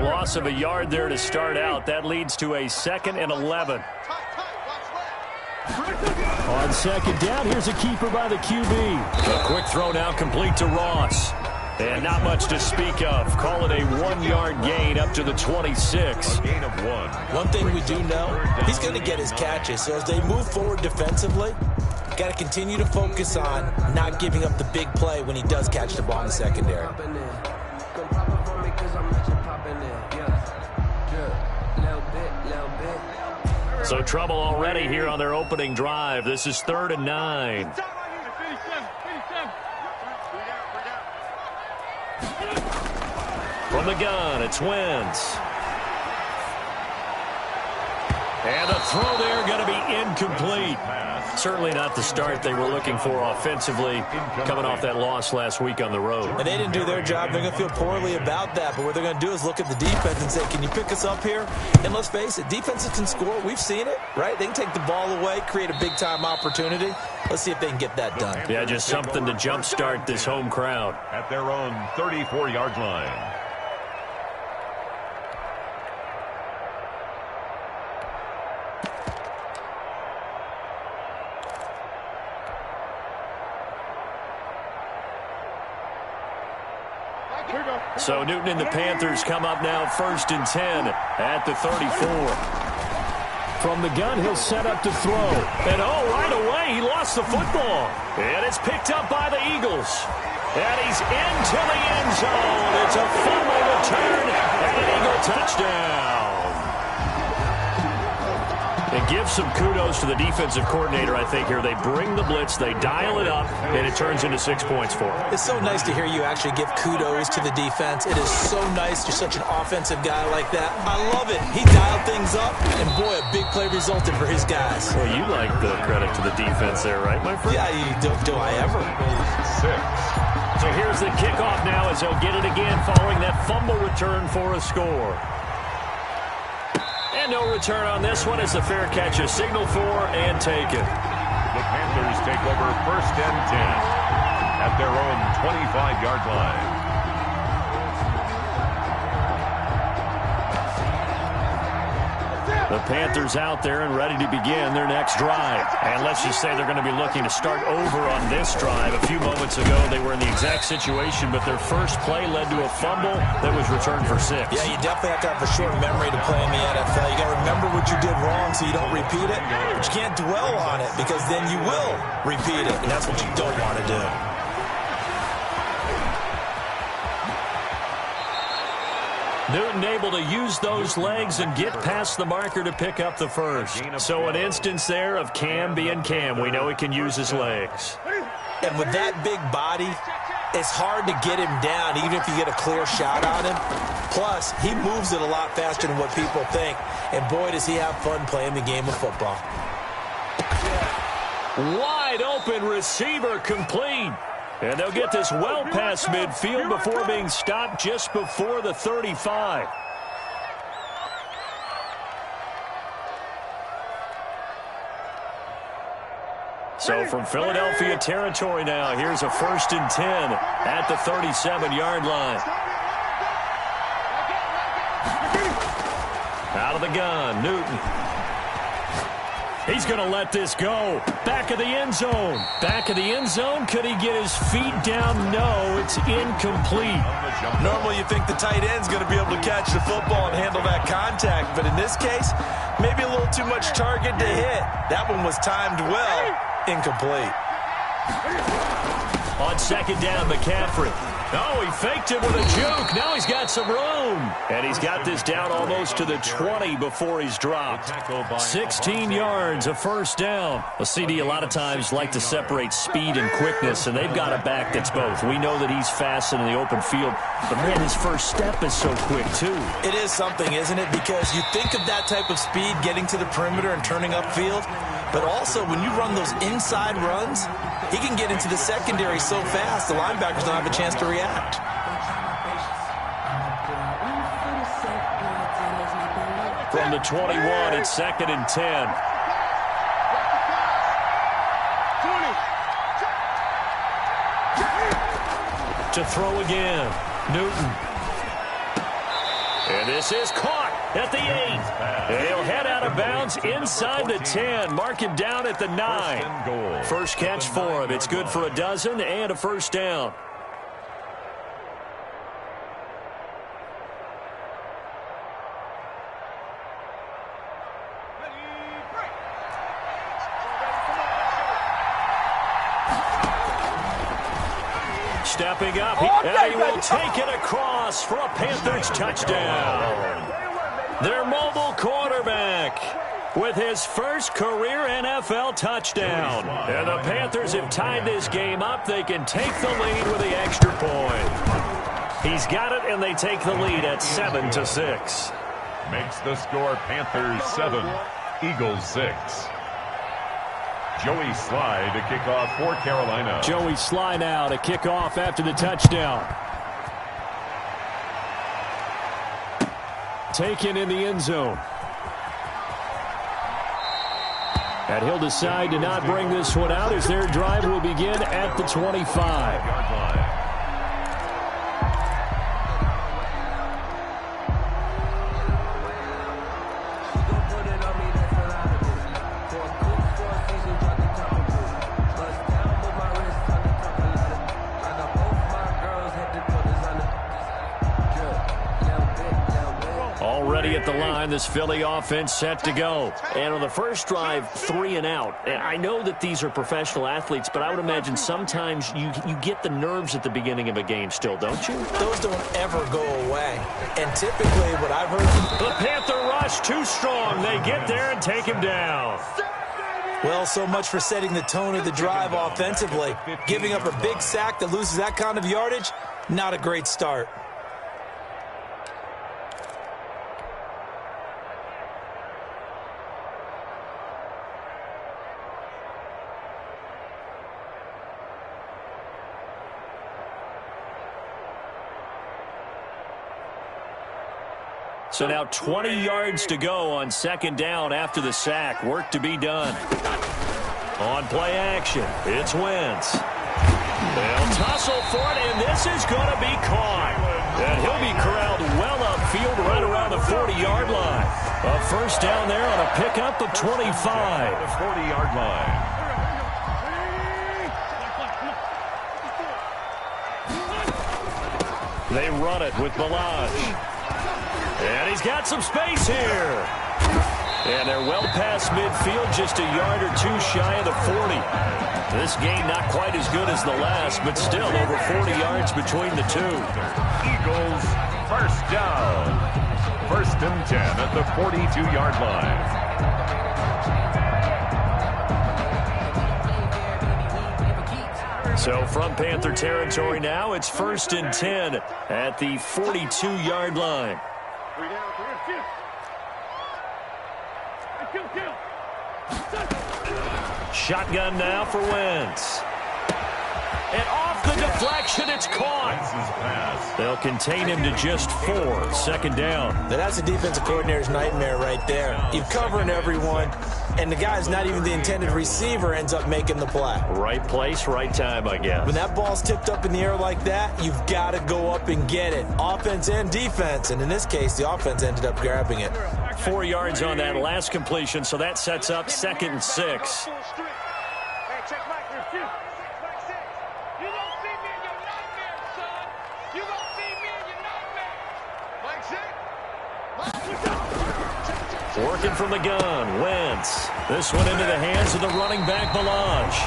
loss of a yard there to start out. That leads to a 2nd and 11. On second down, here's a keeper by the QB. A quick throw now complete to Ross. And not much to speak of. Call it a 1-yard gain up to the 26. A gain of 1. One thing we do know, he's going to get his catches. So as they move forward defensively, got to continue to focus on not giving up the big play when he does catch the ball in the secondary. So trouble already here on their opening drive. This is 3rd and 9. From the gun, it's Wentz. And the throw there going to be incomplete. Certainly not the start they were looking for offensively, coming off that loss last week on the road. And they didn't do their job. They're going to feel poorly about that. But what they're going to do is look at the defense and say, can you pick us up here? And let's face it, defenses can score. We've seen it, right? They can take the ball away, create a big-time opportunity. Let's see if they can get that done. Yeah, just something to jumpstart this home crowd. At their own 34-yard line. So Newton and the Panthers come up now 1st and 10 at the 34. From the gun, he'll set up to throw. And right away, he lost the football. And it's picked up by the Eagles. And he's into the end zone. It's a fumble return and an Eagle touchdown. And give some kudos to the defensive coordinator, I think, here. They bring the blitz, they dial it up, and it turns into 6 points for them. It's so nice to hear you actually give kudos to the defense. It is so nice. You're such an offensive guy like that. I love it. He dialed things up, and boy, a big play resulted for his guys. Well, you like the credit to the defense there, right, my friend? Yeah, do I ever? 6. So here's the kickoff now as they'll get it again following that fumble return for a score. And no return on this one as the fair catch is signaled for and taken. The Panthers take over 1st and 10 at their own 25-yard line. The Panthers out there and ready to begin their next drive. And let's just say they're going to be looking to start over on this drive. A few moments ago, they were in the exact situation, but their first play led to a fumble that was returned for 6. Yeah, you definitely have to have a short memory to play in the NFL. You got to remember what you did wrong so you don't repeat it. But you can't dwell on it because then you will repeat it, and that's what you don't want to do. Newton able to use those legs and get past the marker to pick up the first. So an instance there of Cam being Cam. We know he can use his legs. And with that big body, it's hard to get him down even if you get a clear shot on him. Plus, he moves it a lot faster than what people think. And boy, does he have fun playing the game of football. Wide open receiver complete. And they'll get this well past midfield before being stopped just before the 35. So from Philadelphia territory now, here's a 1st and 10 at the 37-yard line. Out of the gun, Newton. He's going to let this go. Back of the end zone. Back of the end zone. Could he get his feet down? No, it's incomplete. Normally you think the tight end's going to be able to catch the football and handle that contact, but in this case, maybe a little too much target to hit. That one was timed well. Incomplete. On 2nd down, McCaffrey. Oh, he faked it with a juke. Now he's got some room. And he's got this down almost to the 20 before he's dropped. 16 yards, a 1st down. A CD a lot of times like to separate speed and quickness, and they've got a back that's both. We know that he's fast in the open field, but man, his first step is so quick too. It is something, isn't it? Because you think of that type of speed getting to the perimeter and turning upfield, but also when you run those inside runs, he can get into the secondary so fast, the linebackers don't have a chance to react. From the 21, it's 2nd and 10. To throw again, Newton. And this is caught at the 8. And he'll head out of bounds inside the 10. Mark him down at the 9. First catch for him. It's good for a dozen and a first down. Stepping up, and he will take it across for a Panthers touchdown. Their mobile quarterback with his first career NFL touchdown. And the Panthers have tied this game up. They can take the lead with the extra point. He's got it, and they take the lead at 7-6. Makes the score Panthers 7, Eagles 6. Joey Slye to kick off for Carolina. Joey Slye now to kick off after the touchdown. Taken in the end zone. And he'll decide to not bring this one out as their drive will begin at the 25. At the line, this Philly offense set to go. And on the first drive, 3 and out. And I know that these are professional athletes, but I would imagine sometimes you get the nerves at the beginning of a game still, don't you? Those don't ever go away. And typically what I've heard... The Panther rush too strong. They get there and take him down. Well, so much for setting the tone of the drive offensively. Giving up a big sack that loses that kind of yardage, not a great start. So now 20 yards to go on second down after the sack. Work to be done. On play action, it's Wentz. They'll tussle for it, and this is going to be caught. And he'll be corralled well upfield right around the 40-yard line. A first down there on a pickup of 25. The 40-yard line. They run it with Ballage. And he's got some space here. And they're well past midfield, just a yard or two shy of the 40. This game not quite as good as the last, but still over 40 yards between the two. Eagles first down. 1st and 10 at the 42-yard line. So from Panther territory now, it's 1st and 10 at the 42-yard line. Shotgun now for Wentz. And off the deflection, it's caught. They'll contain him to just 4. 2nd down. Now that's a defensive coordinator's nightmare right there. You're covering everyone, and the guy's not even the intended receiver ends up making the play. Right place, right time, I guess. When that ball's tipped up in the air like that, you've got to go up and get it. Offense and defense, and in this case, the offense ended up grabbing it. 4 yards on that last completion, so that sets up 2nd and 6. Working from the gun, Wentz. This one into the hands of the running back, Ballage.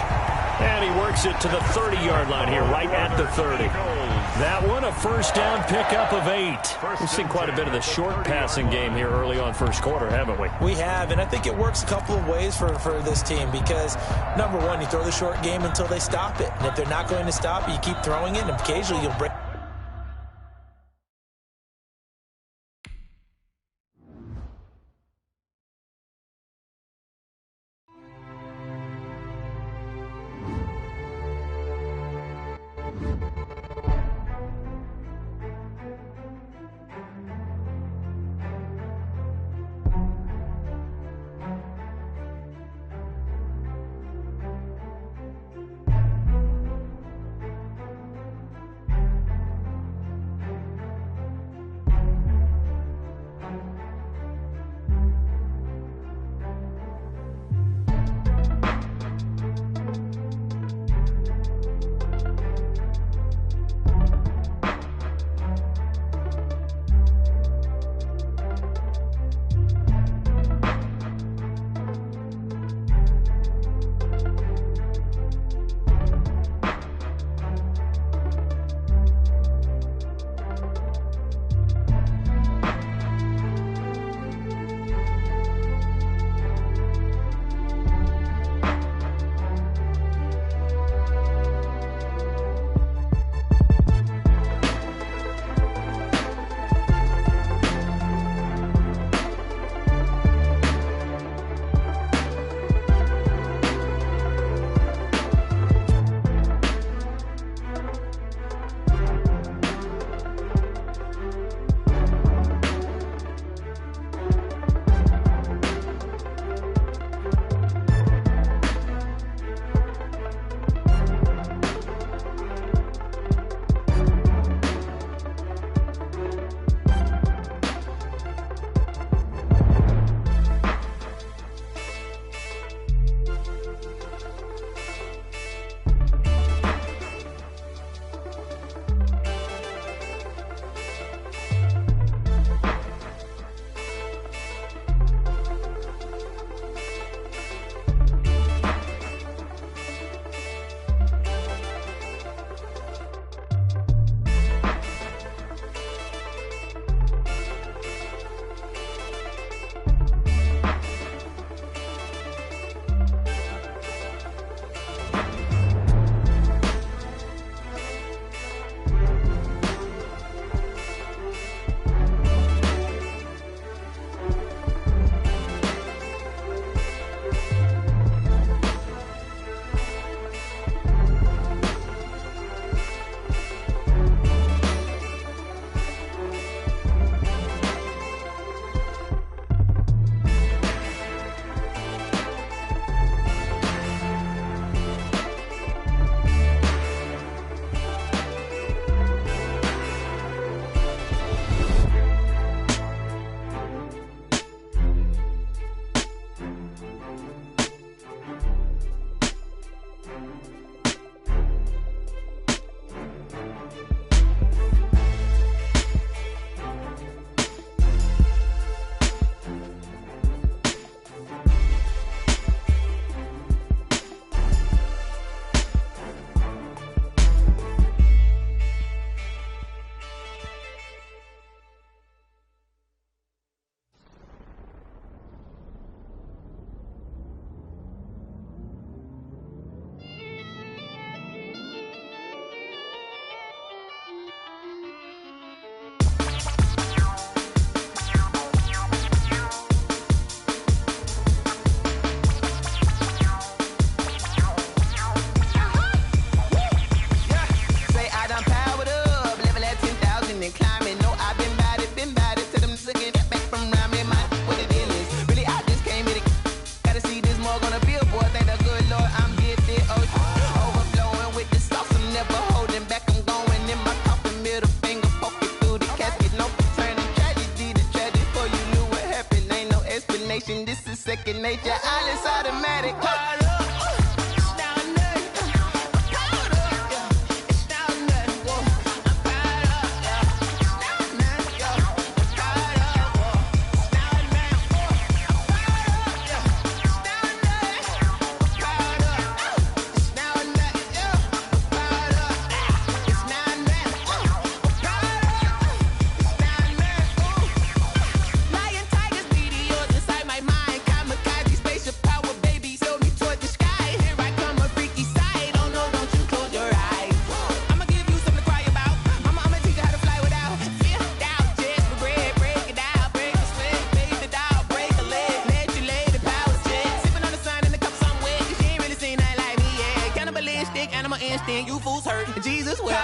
And he works it to the 30-yard line here, right at the 30. That one, a first down pickup of 8. We've seen quite a bit of the short passing game here early on first quarter, haven't we? We have, and I think it works a couple of ways for this team because, number one, you throw the short game until they stop it. And if they're not going to stop it, you keep throwing it, and occasionally you'll break. This is second nature. All is automatic. Animal instinct, you fools hurt. Jesus will.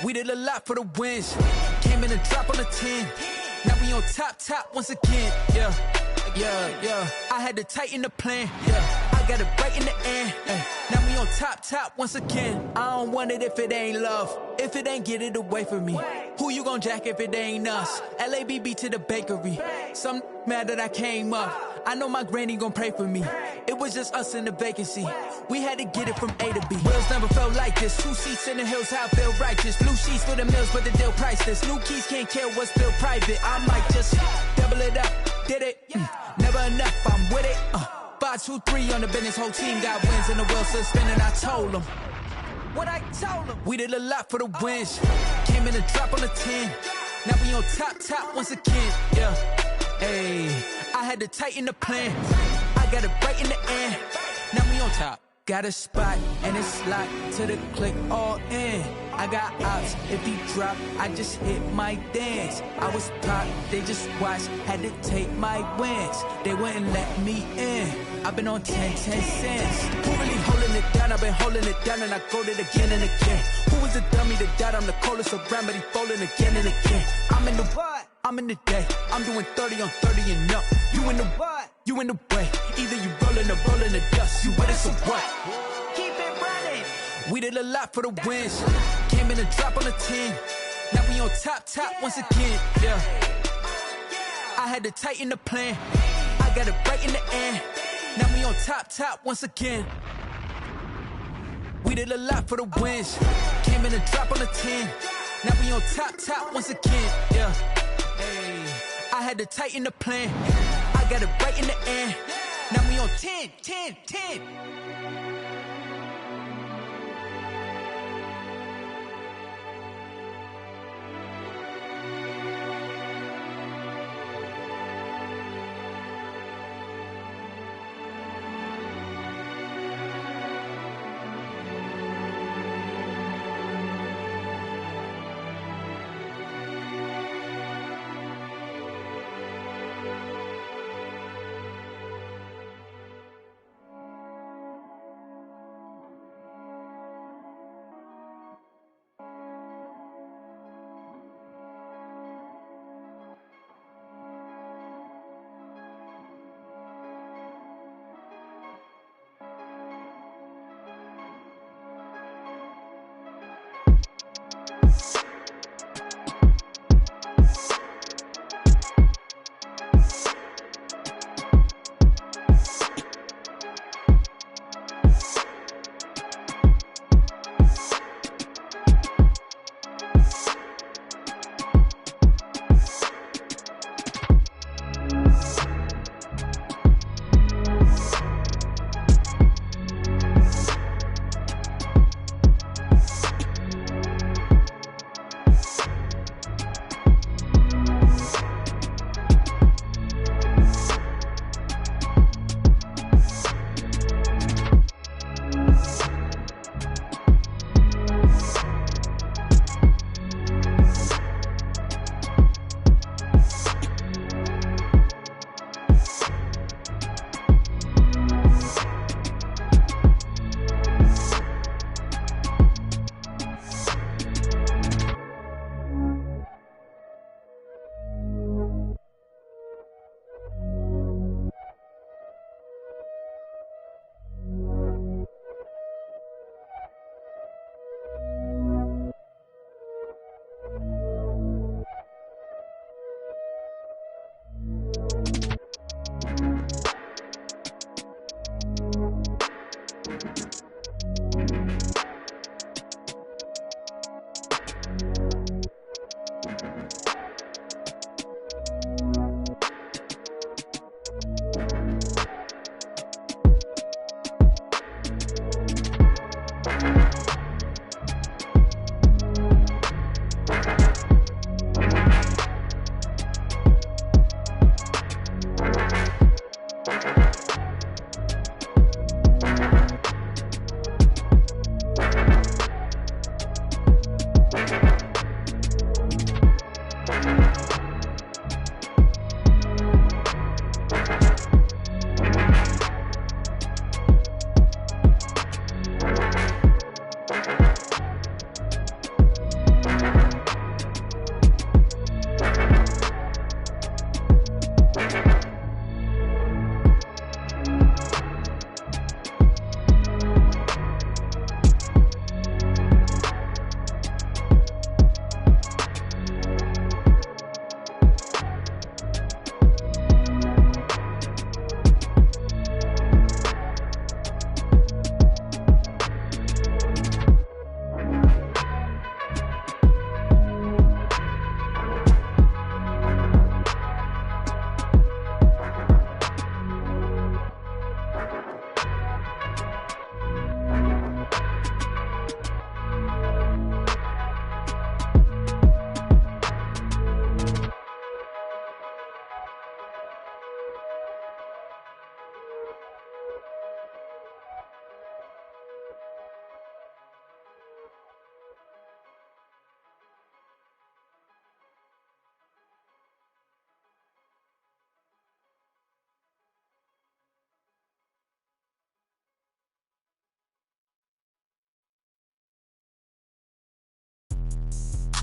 We did a lot for the wins. Came in and drop on the 10. Now we on top once again. Yeah. I had to tighten the plan. Yeah, I got it right in the end. Now we on top once again. I don't want it if it ain't love. If it ain't, get it away from me. Who you gon' jack if it ain't us? LABB to the bakery. Some mad that I came up. I know my granny gon' pray for me. It was just us in the vacancy. We had to get it from A to B. Wheels never felt like this. 2 seats in the hills, how I feel righteous. Blue sheets for the mills, but the deal priceless. New keys can't care what's still private. I might just double it up. Did it? Never enough, I'm with it. 5, 2, 3 on the business. Whole team got wins and the wheels still spinning. I told them what I told them. We did a lot for the wins. Came in and drop on the 10. Now we on top once again. Yeah. Hey, I had to tighten the plan. I got it right in the end. Now we on top. got a spot, and it's locked to the click all in. I got ops, if he drop, I just hit my dance. I was pop, they just watched, had to take my wins. They wouldn't let me in. I've been on 10 cents. Who really holding it down? I've been holding it down and I go it again and again. Who was the dummy that died? I'm the coldest around, but he falling again and again. I'm in the what? I'm in the day. I'm doing 30 on 30 and up. You in the what? You in the way. Either you rolling or rolling the dust. You with us or what? Keep it running. We did a lot for the wins. Came in and drop on the 10. Now we on top once again. Yeah. I had to tighten the plan. I got it right in the end. Now we on top once again. We did a lot for the wins. Came in and drop on the 10. Now we on top once again. Yeah. Hey. I had to tighten the plan. I got it right in the end. Now we on 10.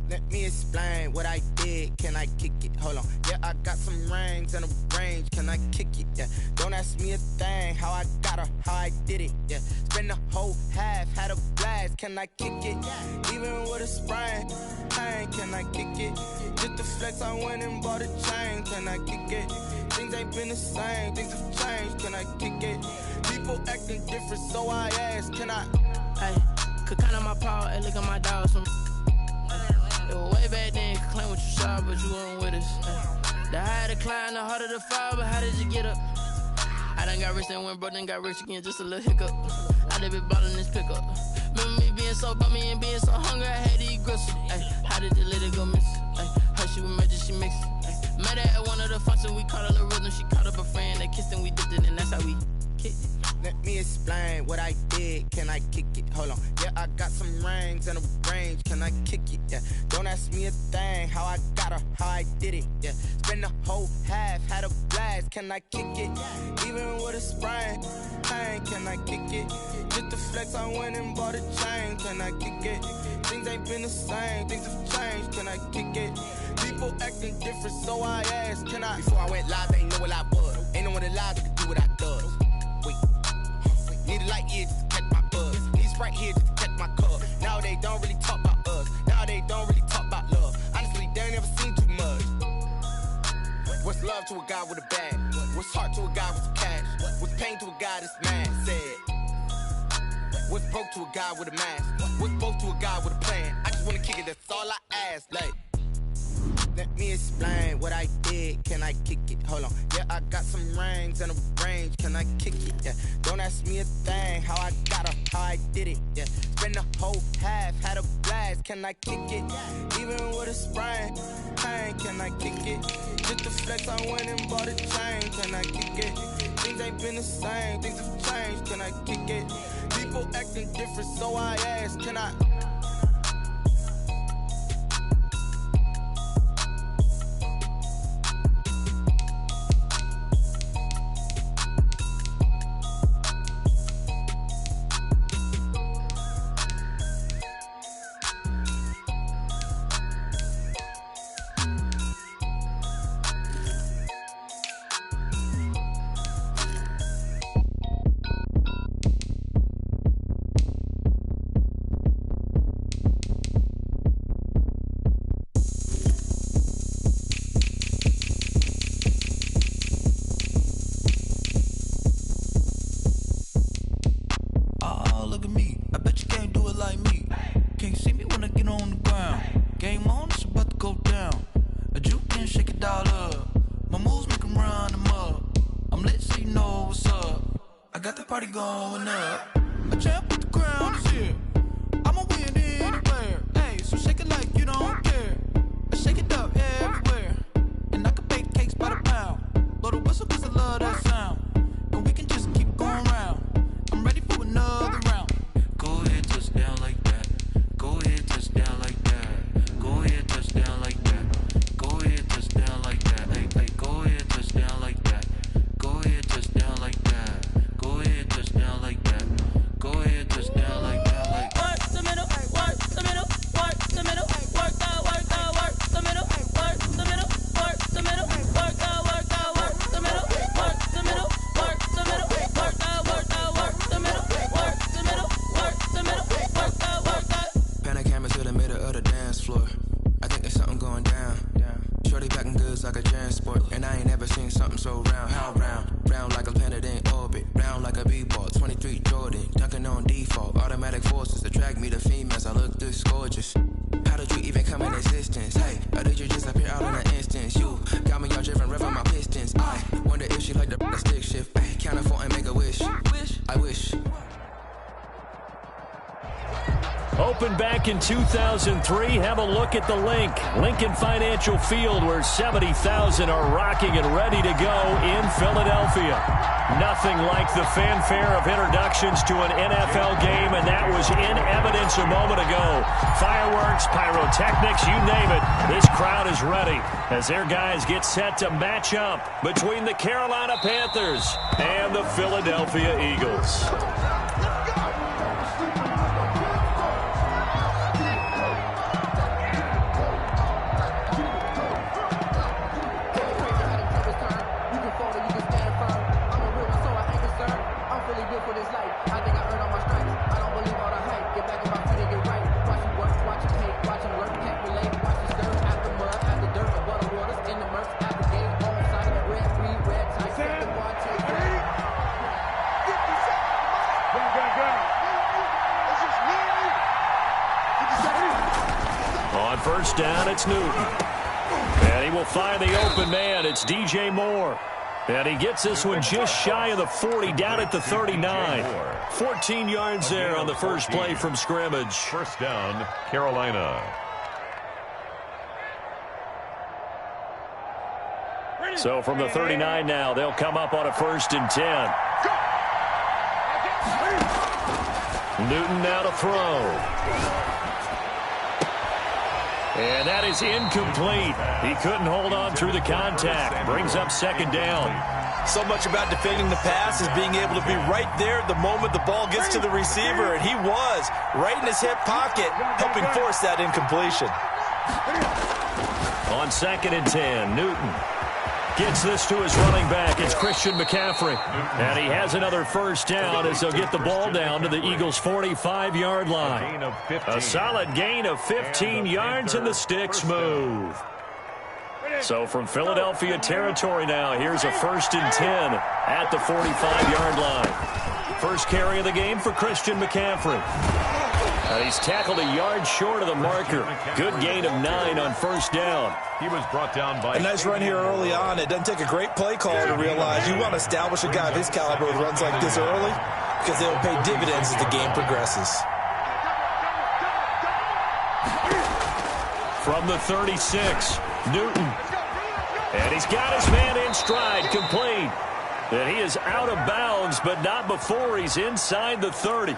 Let me explain what I did. Can I kick it? Hold on. Yeah, I got some rings and a range. Can I kick it? Yeah. Don't ask me a thing. How I got her, how I did it. Yeah. Spend the whole half, had a blast. Can I kick it? Even with a sprain. Pain, can I kick it? Just the flex, I went and bought a chain. Can I kick it? Things ain't been the same. Things have changed. Can I kick it? People acting different, so I ask. Can I? Hey, could count on my power. Hey, look at my dogs from. It was way back then, could claim what you saw, but you weren't with us. The higher the climb, the harder the fall, but how did you get up? I done got rich and went broke, then got rich again, just a little hiccup. I done been ballin' this pickup. Remember me being so bummy and being so hungry, I had to eat gristle. Ay, how did the little go miss? Ay, her she was magic, she mixed. Met her at one of the functions, we caught a little rhythm, she caught up a friend, they kissed and we dipped it, and that's how we kicked it. Let me explain what I did. Can I kick it? Hold on. Yeah, I got some rings and a range. Can I kick it? Yeah. Don't ask me a thing. How I got her, how I did it. Yeah. Spend the whole half, had a blast. Can I kick it? Even with a sprain. Pain, can I kick it? Just the flex, I went and bought a chain. Can I kick it? Things ain't been the same. Things have changed. Can I kick it? People acting different, so I asked. Can I? Before I went live, they ain't know what I was. Ain't no one alive that could do what I does. Need a light here just to catch my buzz. Need Sprite here just to catch my cup. Now they don't really talk about us. Now they don't really talk about love. Honestly, they ain't never seen too much. What's love to a guy with a bag? What's heart to a guy with some cash? What's pain to a guy that's mad? Said. What's broke to a guy with a mask? What's both to a guy with a plan? I just wanna kick it, that's all I ask. Like, let me explain what I did. Can I kick it? Hold on. Yeah, I got some rings and a range. Can I kick it? Yeah. Don't ask me a thing. How I got her, how I did it. Yeah. Spend the whole half, had a blast. Can I kick it? Even with a sprain. Pain, can I kick it? Just the flex, I went and bought a chain. Can I kick it? Things ain't been the same. Things have changed. Can I kick it? People acting different, so I ask. Can I? Party going up. A champ with the crown is here. I'ma win anywhere. Hey, so shake it like you don't care. I shake it up everywhere. And I can bake cakes by the pound. Blow the whistle cause I love that sound. And we can just keep going round. I'm ready for another round. Go ahead, touch down like that. Go ahead, touch down like that. Go ahead, touch down like that. Go ahead, touch down like that. Hey, hey, go ahead, touch down like that. Go ahead, touch down like that. Go ahead, touch down like that. Go ahead, touch down like that. Like work the middle, work the middle, work the middle, work the middle, work the middle, work the middle, work the middle, work the middle, work the middle, work the middle, work the middle, work the middle, work the. Pan a camera to the middle of the dance floor. I think there's something going down. Shorty packing goods like a transport, and I ain't never seen something so round. How round? Round like a planet in orbit, round like a b-ball. 23 Jordan, dunking on default. Automatic forces attract me to females. I look this gorgeous. How did you even come in existence? Hey, or did you just appear out in an instance? You got me all driven, revving my pistons. I wonder if she like the stick shift. Hey, count it 4 and make a wish. I wish. Opened back in 2003. Have a look at the link. Lincoln Financial Field, where 70,000 are rocking and ready to go in Philadelphia. Nothing like the fanfare of introductions to an NFL game, and that was in evidence a moment ago. Fireworks, pyrotechnics, you name it. This crowd is ready as their guys get set to match up between the Carolina Panthers and the Philadelphia Eagles. On first down, it's Newton. And he will find the open man. It's DJ Moore. And he gets this one just shy of the 40, down at the 39. 14 yards there on the first play from scrimmage. First down, Carolina. So from the 39 now, they'll come up on a 1st and 10. Newton now to throw. And that is incomplete. He couldn't hold on through the contact. Brings up 2nd down. So much about defending the pass is being able to be right there the moment the ball gets to the receiver, and he was right in his hip pocket, helping force that incompletion. On 2nd and 10, Newton gets this to his running back. It's Christian McCaffrey. And he has another first down as they'll get the ball down to the Eagles' 45-yard line. A solid gain of 15 yards, and the sticks move. So from Philadelphia territory now, here's a 1st and 10 at the 45-yard line. First carry of the game for Christian McCaffrey. And he's tackled a yard short of the marker. Good gain of 9 on first down. He was brought down by a nice run here early on. It doesn't take a great play caller to realize you want to establish a guy of his caliber with runs like this early because they'll pay dividends as the game progresses. From the 36, Newton. And he's got his man in stride, complete. And he is out of bounds, but not before he's inside the 30.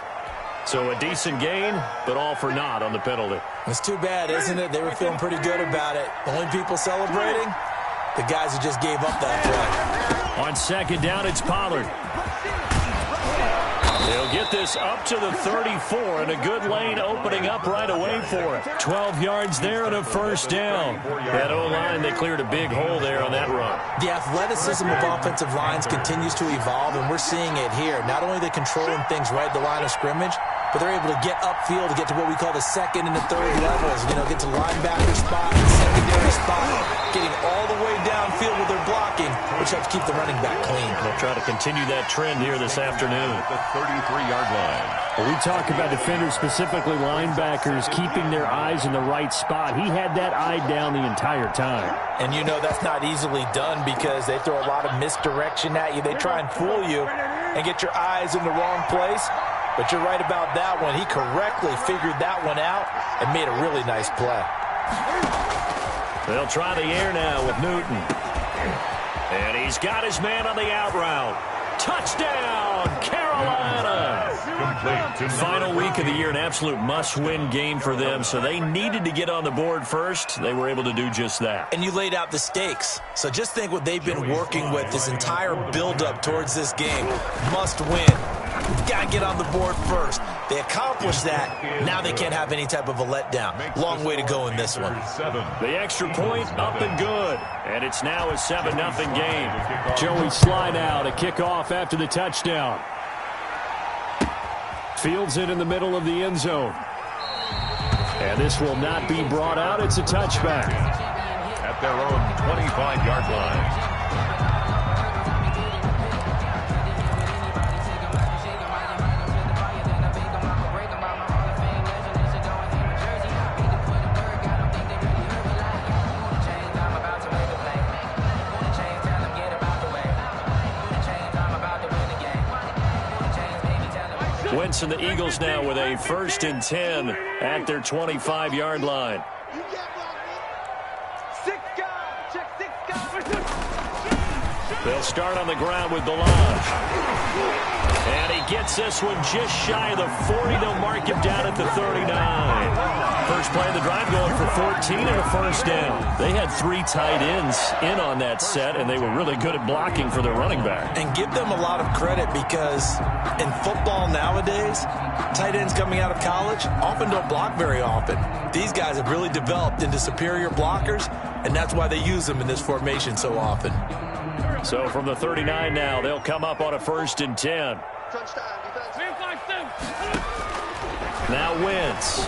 So a decent gain, but all for naught on the penalty. It's too bad, isn't it? They were feeling pretty good about it. The only people celebrating, the guys who just gave up that play. On 2nd down, it's Pollard. They'll get this up to the 34, and a good lane opening up right away for it. 12 yards there and a first down. That O-line, they cleared a big hole there on that run. The athleticism of offensive lines continues to evolve, and we're seeing it here. Not only are they controlling things right at the line of scrimmage, but they're able to get upfield to get to what we call the 2nd and the 3rd levels. You know, get to linebacker spot, secondary spot, getting all the way downfield with their blocking, which helps keep the running back clean. They'll try to continue that trend here this afternoon. At the 33-yard line. Well, we talk about defenders, specifically linebackers, keeping their eyes in the right spot. He had that eye down the entire time. And you know that's not easily done because they throw a lot of misdirection at you. They try and fool you and get your eyes in the wrong place. But you're right about that one. He correctly figured that one out and made a really nice play. They'll try the air now with Newton. And he's got his man on the out route. Touchdown, Carolina! Final week of the year, an absolute must-win game for them, so they needed to get on the board first. They were able to do just that. And you laid out the stakes. So just think what they've been working with this entire build-up towards this game. Must win. You've got to get on the board first. They accomplished that. Now they can't have any type of a letdown. Long way to go in this one. The extra point up and good. And it's now a 7-0 game. Joey slide out, a kickoff after the touchdown. Fields it in the middle of the end zone. And this will not be brought out. It's a touchback. At their own 25-yard line. Wentz and the Eagles now with a 1st and 10 at their 25-yard line. They'll start on the ground with Ballage. And he gets this one just shy of the 40. They'll mark him down at the 39. First play of the drive going for 14 and a first down. They had 3 tight ends in on that set, and they were really good at blocking for their running back. And give them a lot of credit because in football nowadays, tight ends coming out of college often don't block very often. These guys have really developed into superior blockers, and that's why they use them in this formation so often. So from the 39 now, they'll come up on a 1st and 10. Now Wentz.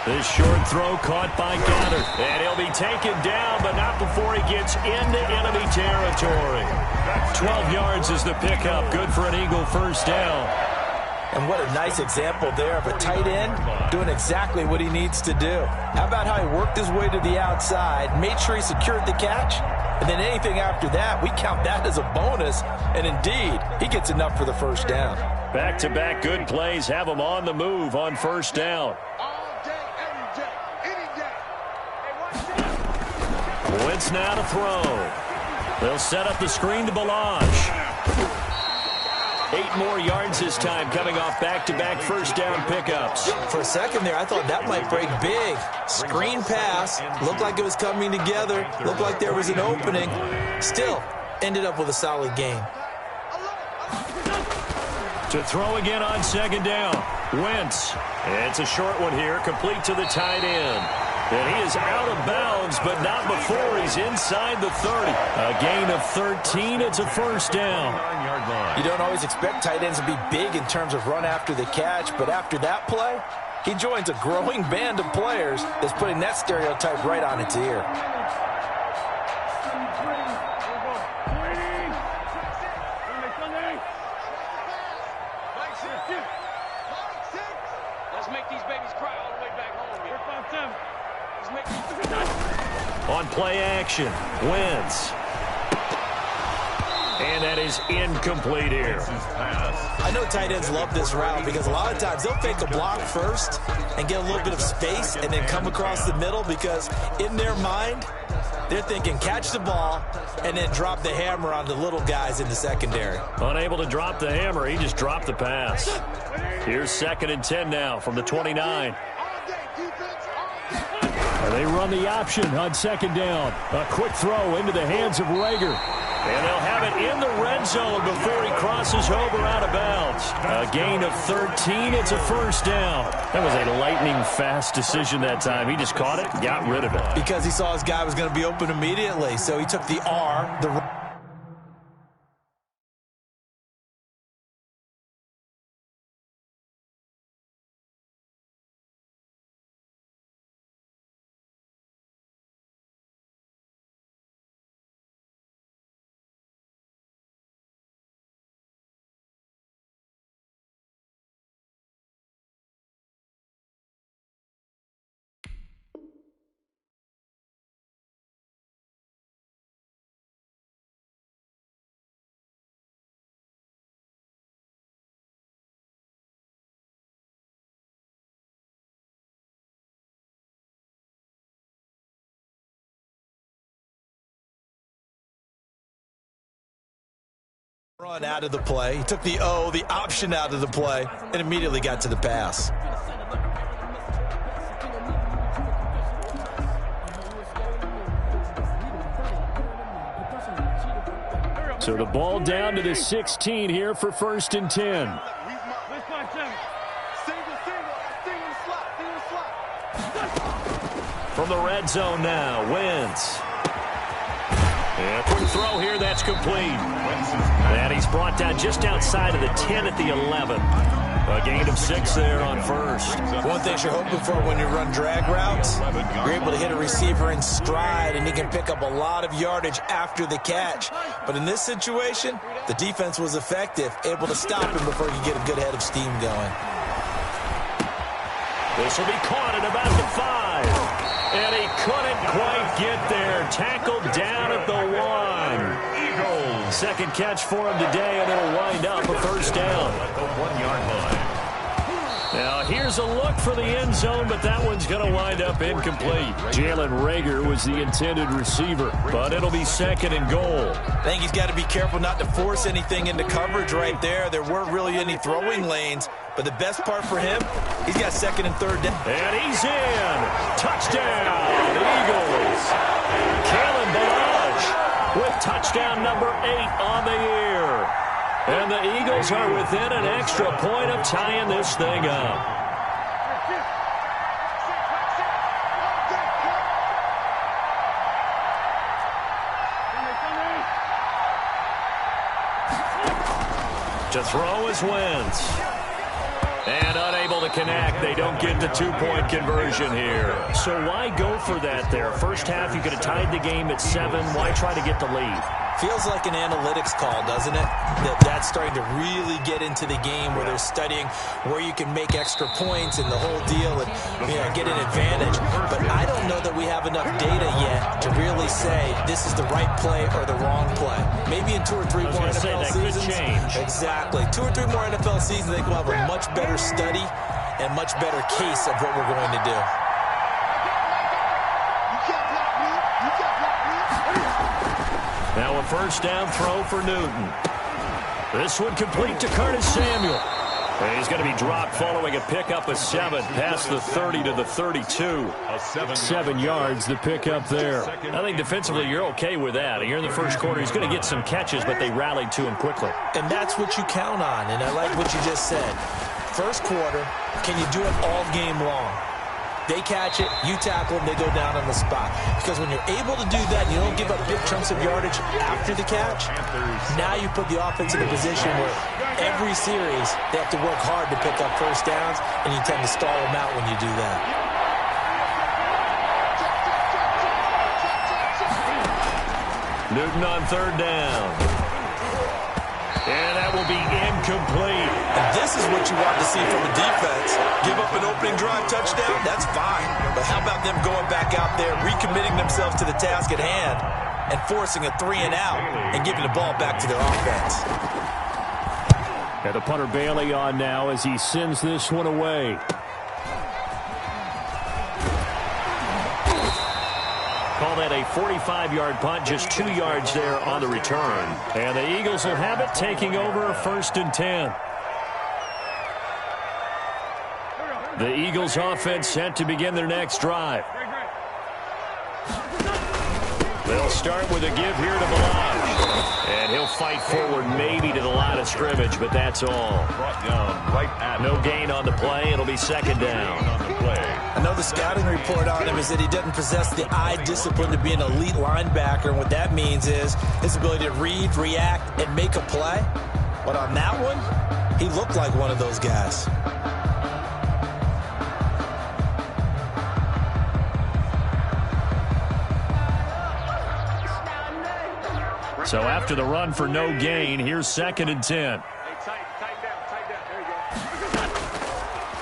This short throw caught by Goddard. And he'll be taken down, but not before he gets into enemy territory. 12 yards is the pickup. Good for an Eagle first down. And what a nice example there of a tight end doing exactly what he needs to do. How about how he worked his way to the outside, made sure he secured the catch, and then anything after that, we count that as a bonus. And indeed, he gets enough for the first down. Back-to-back good plays have him on the move on first down. Wentz now to throw. They'll set up the screen to Ballage. 8 more yards this time, coming off back-to-back first down pickups. For a second there, I thought that might break big. Screen pass, looked like it was coming together, looked like there was an opening. Still, ended up with a solid gain. To throw again on second down. Wentz. It's a short one here, complete to the tight end. And he is out of bounds, but not before he's inside the 30. A gain of 13. It's a first down. You don't always expect tight ends to be big in terms of run after the catch, but after that play, he joins a growing band of players that's putting that stereotype right on its ear. Let's make these babies cry all the way back home here. On play action, Wentz. And that is incomplete here. I know tight ends love this route because a lot of times they'll fake a block first and get a little bit of space and then come across the middle because in their mind, they're thinking catch the ball and then drop the hammer on the little guys in the secondary. Unable to drop the hammer, he just dropped the pass. Here's 2nd and 10 now from the 29. And they run the option on second down. A quick throw into the hands of Rager. And they'll have it in the red zone before he crosses over out of bounds. A gain of 13. It's a first down. That was a lightning-fast decision that time. He just caught it, got rid of it. Because he saw his guy was going to be open immediately. So he took the R, the run out of the play. He took the O, the option out of the play, and immediately got to the pass. So the ball down to the 16 here for 1st and 10. From the red zone now, Wentz. And a quick throw here, that's complete. And he's brought down just outside of the 10 at the 11. A gain of 6 there on first. One thing you're hoping for when you run drag routes, you're able to hit a receiver in stride, and he can pick up a lot of yardage after the catch. But in this situation, the defense was effective, able to stop him before you get a good head of steam going. This will be caught at about the 5. And he couldn't quite get there. Tackled down at the 1. Eagles. Second catch for him today, and it'll wind up a first down. At the 1-yard line. Now, here's a look for the end zone, but that one's going to wind up incomplete. Jalen Rager was the intended receiver, but it'll be 2nd and goal. I think he's got to be careful not to force anything into coverage right there. There weren't really any throwing lanes, but the best part for him, he's got 2nd and 3rd down. And he's in. Touchdown, Eagles. Kalen Ballage with touchdown number 8 on the year. And the Eagles are within an extra point of tying this thing up. To throw is Wentz. And unable to connect. They don't get the 2-point conversion here. So why go for that there? First half, you could have tied the game at 7. Why try to get the lead? Feels like an analytics call, doesn't it? That's starting to really get into the game where they're studying where you can make extra points and the whole deal and get an advantage. But I don't know that we have enough data yet to really say this is the right play or the wrong play. Maybe in 2 or 3 more NFL seasons. Exactly. 2 or 3 more NFL seasons, I think we'll have a much better study and much better case of what we're going to do. Now a first down throw for Newton. This one complete to Curtis Samuel. And he's going to be dropped following a pickup of 7 past the 30 to the 32. 7 yards, the pickup there. I think defensively you're okay with that. You're in the first quarter. He's going to get some catches, but they rallied to him quickly. And that's what you count on, and I like what you just said. First quarter, can you do it all game long? They catch it, you tackle them, they go down on the spot. Because when you're able to do that, you don't give up big chunks of yardage after the catch, now you put the offense in a position where every series they have to work hard to pick up first downs, and you tend to stall them out when you do that. Newton on third down. And that will be incomplete. And this is what you want to see from the defense. Give up an opening drive touchdown, that's fine. But how about them going back out there, recommitting themselves to the task at hand, and forcing a 3 and out, and giving the ball back to their offense. And the punter Bailey on now as he sends this one away. Call that a 45-yard punt, just 2 yards there on the return. And the Eagles will have it, taking over 1st and 10. The Eagles offense set to begin their next drive. They'll start with a give here to Ballage. And he'll fight forward maybe to the line of scrimmage, but that's all. No gain on the play. It'll be 2nd down. I know the scouting report on him is that he doesn't possess the eye discipline to be an elite linebacker, and what that means is his ability to read, react, and make a play. But on that one, he looked like one of those guys. So after the run for no gain, here's 2nd and 10.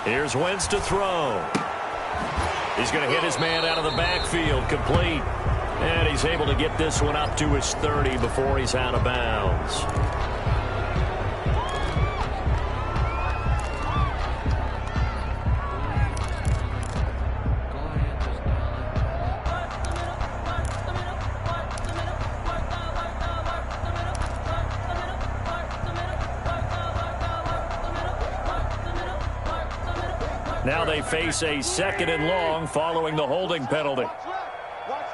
Here's Wentz to throw. He's going to hit his man out of the backfield, complete. And he's able to get this one up to his 30 before he's out of bounds. Now they face a 2nd and long following the holding penalty. Watch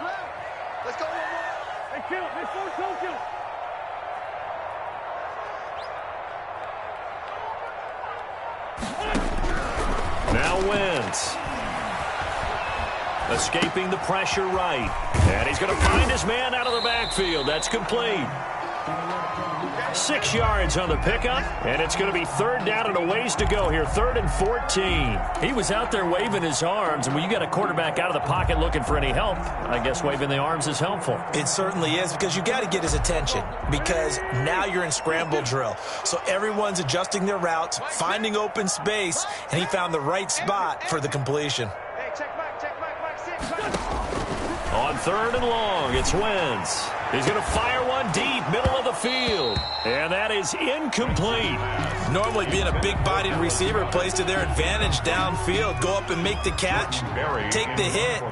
left. Let's go. Hey, kill. Hey, force, kill. Now Wentz. Escaping the pressure right. And he's going to find his man out of the backfield. That's complete. 6 yards on the pickup, and it's going to be 3rd down and a ways to go here. 3rd and 14. He was out there waving his arms, and when you got a quarterback out of the pocket looking for any help, I guess waving the arms is helpful. It certainly is, because you got to get his attention, because now you're in scramble drill. So everyone's adjusting their routes, finding open space, and he found the right spot for the completion. Hey, check back, 6. On 3rd and long, it's Wentz. He's going to fire one deep, middle of the field. And that is incomplete. Normally being a big-bodied receiver plays to their advantage downfield. Go up and make the catch, take the hit,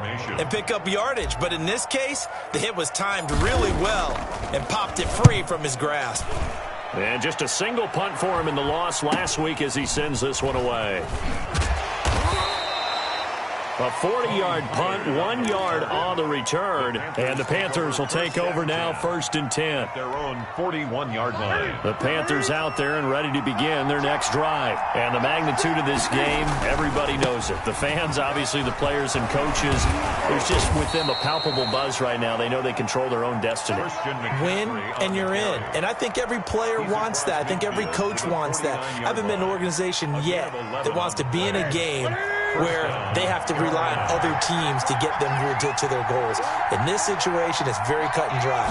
and pick up yardage. But in this case, the hit was timed really well and popped it free from his grasp. And just a single punt for him in the loss last week as he sends this one away. A 40-yard punt, 1 yard on the return, and the Panthers will take over now 1st and 10. Their own 41-yard line. The Panthers out there and ready to begin their next drive. And the magnitude of this game, everybody knows it. The fans, obviously the players and coaches, there's just with them a palpable buzz right now. They know they control their own destiny. Win and you're in. And I think every player wants that. I think every coach wants that. I haven't been an organization yet that wants to be in a game where they have to rely on other teams to get them to their goals. In this situation, it's very cut and dry.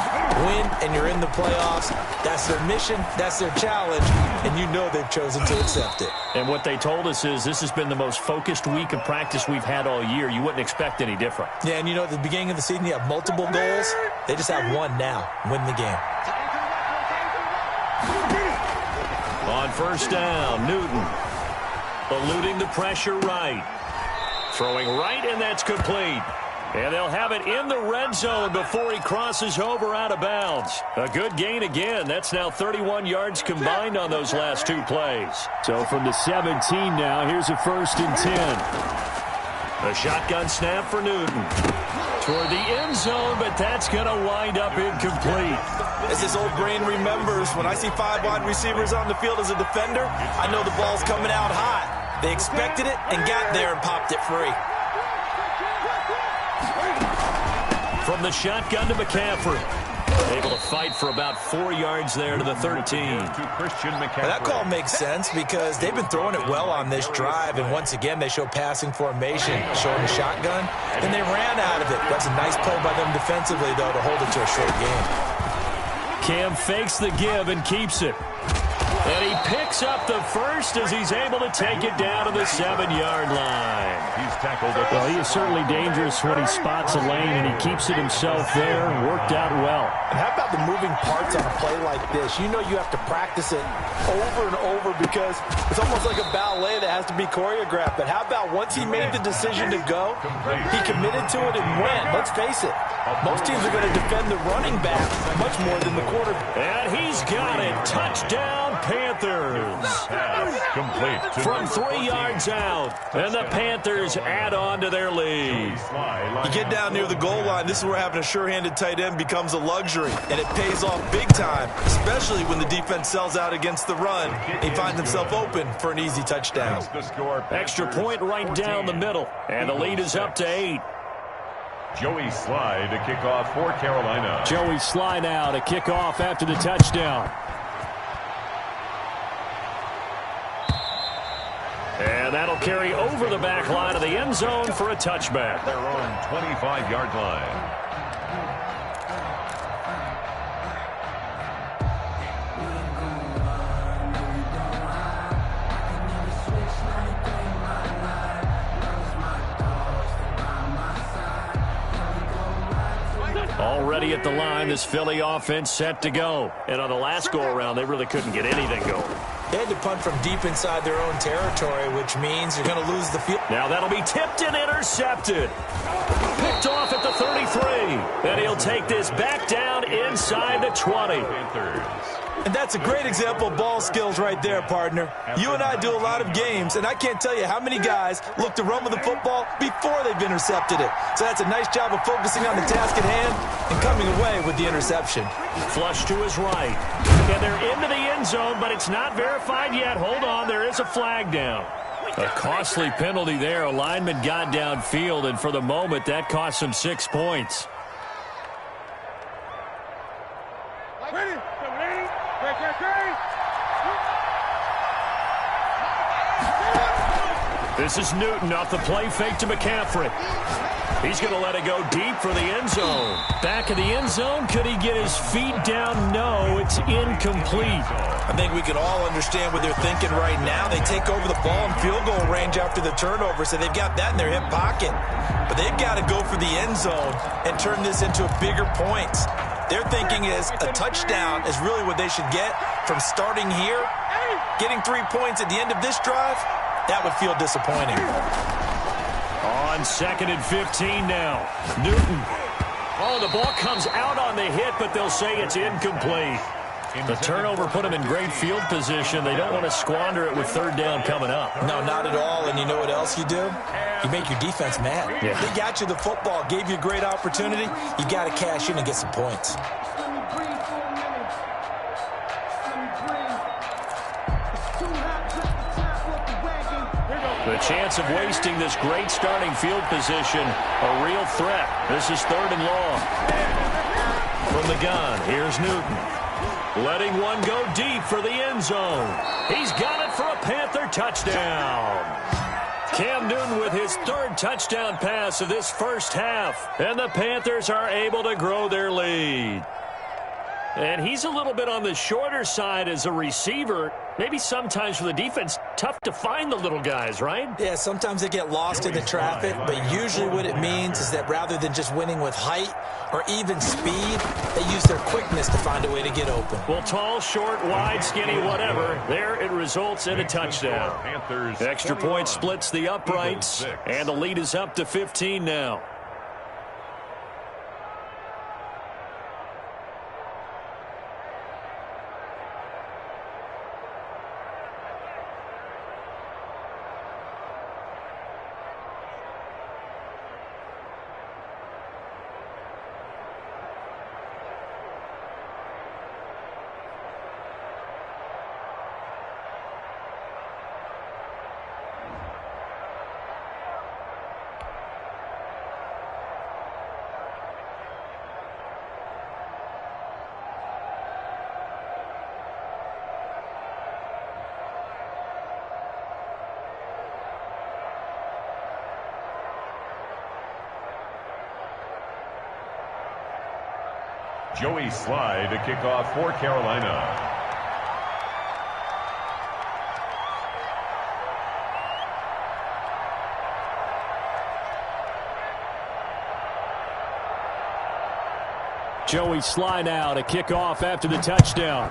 Win, and you're in the playoffs. That's their mission. That's their challenge. And you know they've chosen to accept it. And what they told us is this has been the most focused week of practice we've had all year. You wouldn't expect any different. Yeah, and you know, at the beginning of the season, you have multiple goals. They just have one now. Win the game. On first down, Newton eluding the pressure right. Throwing right, and that's complete. And they'll have it in the red zone before he crosses over out of bounds. A good gain again. That's now 31 yards combined on those last two plays. So from the 17 now, here's a 1st and 10. A shotgun snap for Newton. Toward the end zone, but that's going to wind up incomplete. As his old brain remembers, when I see 5 wide receivers on the field as a defender, I know the ball's coming out high. They expected it and got there and popped it free. From the shotgun to McCaffrey. Able to fight for about 4 yards there to the 13. That call makes sense because they've been throwing it well on this drive, and once again they show passing formation, showing the shotgun, and they ran out of it. That's a nice play by them defensively, though, to hold it to a short game. Cam fakes the give and keeps it. And he picks up the first as he's able to take it down to the 7-yard line. He's tackled at the Well, he is certainly dangerous when he spots a lane, and he keeps it himself there. Worked out well. And how about the moving parts on a play like this? You know you have to practice it over and over because it's almost like a ballet that has to be choreographed. But how about once he made the decision to go, he committed to it and went. Let's face it, most teams are going to defend the running back much more than the quarterback. And he's got it. Touchdown, Panthers. complete From 3 yards out. And the Panthers add on to their lead. You get down near the goal line, this is where having a sure-handed tight end becomes a luxury, and it pays off big time, especially when the defense sells out against the run. He finds himself open for an easy touchdown. Extra point right down the middle, and the lead is up to 8. Joey Sly to kick off for Carolina. Joey Sly now to kick off after the touchdown. And that'll carry over the back line of the end zone for a touchback. Their own 25-yard line. Already at the line, this Philly offense set to go. And on the last go-around, they really couldn't get anything going. They had to punt from deep inside their own territory, which means you're going to lose the field. Now that'll be tipped and intercepted. Picked off at the 33. And he'll take this back down inside the 20. And that's a great example of ball skills right there, partner. You and I do a lot of games, and I can't tell you how many guys look to run with the football before they've intercepted it. So that's a nice job of focusing on the task at hand and coming away with the interception. Flush to his right. And they're into the end zone, but it's not verified yet. Hold on, there is a flag down. A costly penalty there. A lineman got downfield, and for the moment, that cost him 6 points. This is Newton off the play fake to McCaffrey. He's going to let it go deep for the end zone. Back of the end zone. Could he get his feet down? No, it's incomplete. I think we can all understand what they're thinking right now. They take over the ball in field goal range after the turnover, so they've got that in their hip pocket. But they've got to go for the end zone and turn this into a bigger points. Their thinking is a touchdown is really what they should get from starting here. Getting 3 points at the end of this drive, that would feel disappointing. On 2nd and 15 now. Newton. Oh, the ball comes out on the hit, but they'll say it's incomplete. The turnover put them in great field position. They don't want to squander it with 3rd down coming up. No, not at all. And you know what else you do? You make your defense mad. Yeah. They got you the football, gave you a great opportunity. You got to cash in and get some points. The chance of wasting this great starting field position, a real threat. This is 3rd and long. From the gun, here's Newton. Letting one go deep for the end zone. He's got it for a Panther touchdown. Cam Newton with his third touchdown pass of this first half. And the Panthers are able to grow their lead. And he's a little bit on the shorter side as a receiver. Maybe sometimes for the defense, tough to find the little guys, right? Yeah, sometimes they get lost in the traffic, but usually what it means is that rather than just winning with height or even speed, they use their quickness to find a way to get open. Well, tall, short, wide, skinny, whatever, there it results in a touchdown. Extra point splits the uprights, and the lead is up to 15 now. Joey Slye to kick off for Carolina. Joey Slye now to kick off after the touchdown.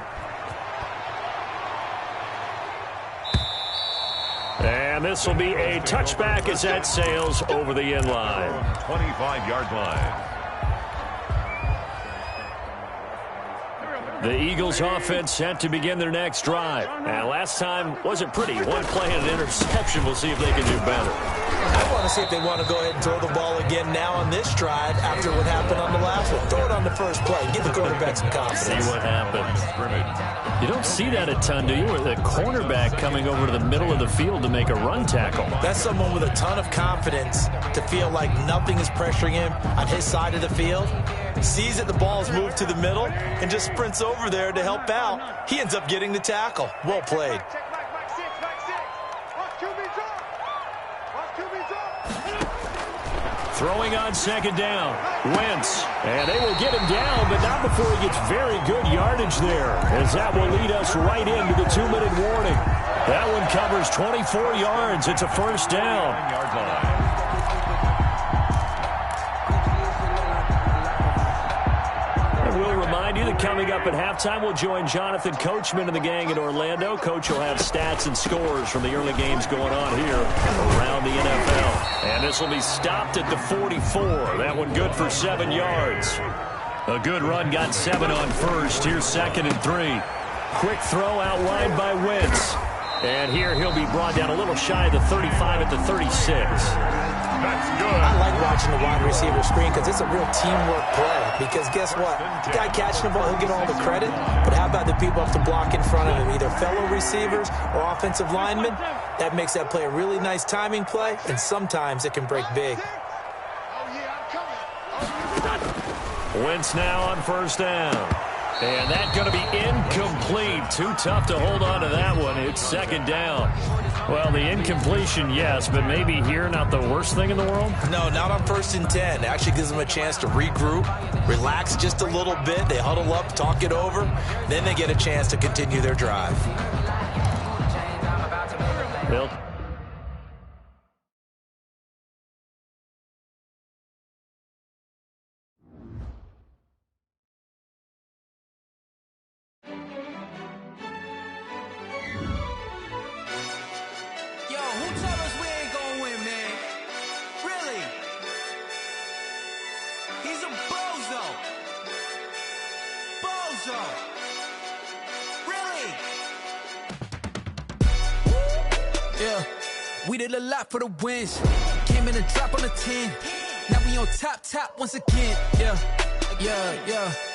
And this will be a touchback as that sails over the end line. 25-yard line. The Eagles offense set to begin their next drive. And last time wasn't pretty. One play and an interception. We'll see if they can do better. I want to see if they want to go ahead and throw the ball again now on this drive after what happened on the last one. Throw it on the first play. Give the quarterback some confidence. See what happens. You don't see that a ton, do you? Or the cornerback coming over to the middle of the field to make a run tackle. That's someone with a ton of confidence to feel like nothing is pressuring him on his side of the field. Sees that the ball is moved to the middle and just sprints over there to help out. He ends up getting the tackle. Well played. Throwing on second down. Wentz. And they will get him down, but not before he gets very good yardage there, as that will lead us right into the 2-minute warning. That one covers 24 yards. It's a first down. You that coming up at halftime, we'll join Jonathan Coachman and the gang in Orlando. Coach will have stats and scores from the early games going on here around the NFL. And this will be stopped at the 44. That one good for 7 yards. A good run got 7 on first. Here's 2nd and 3. Quick throw out wide by Wentz. And here he'll be brought down a little shy of the 35 at the 36. That's good. I like watching the wide receiver screen because it's a real teamwork play. Because guess what? The guy catching the ball, he'll get all the credit. But how about the people up to block in front of him, either fellow receivers or offensive linemen? That makes that play a really nice timing play, and sometimes it can break big. Wentz now on first down. And that's going to be incomplete. Too tough to hold on to that one. It's 2nd down. Well, the incompletion, yes, but maybe here not the worst thing in the world? No, not on 1st and 10. It actually gives them a chance to regroup, relax just a little bit. They huddle up, talk it over. Then they get a chance to continue their drive. Bill. We did a lot for the wins. Came in and dropped on the 10. Now we on top once again. Yeah.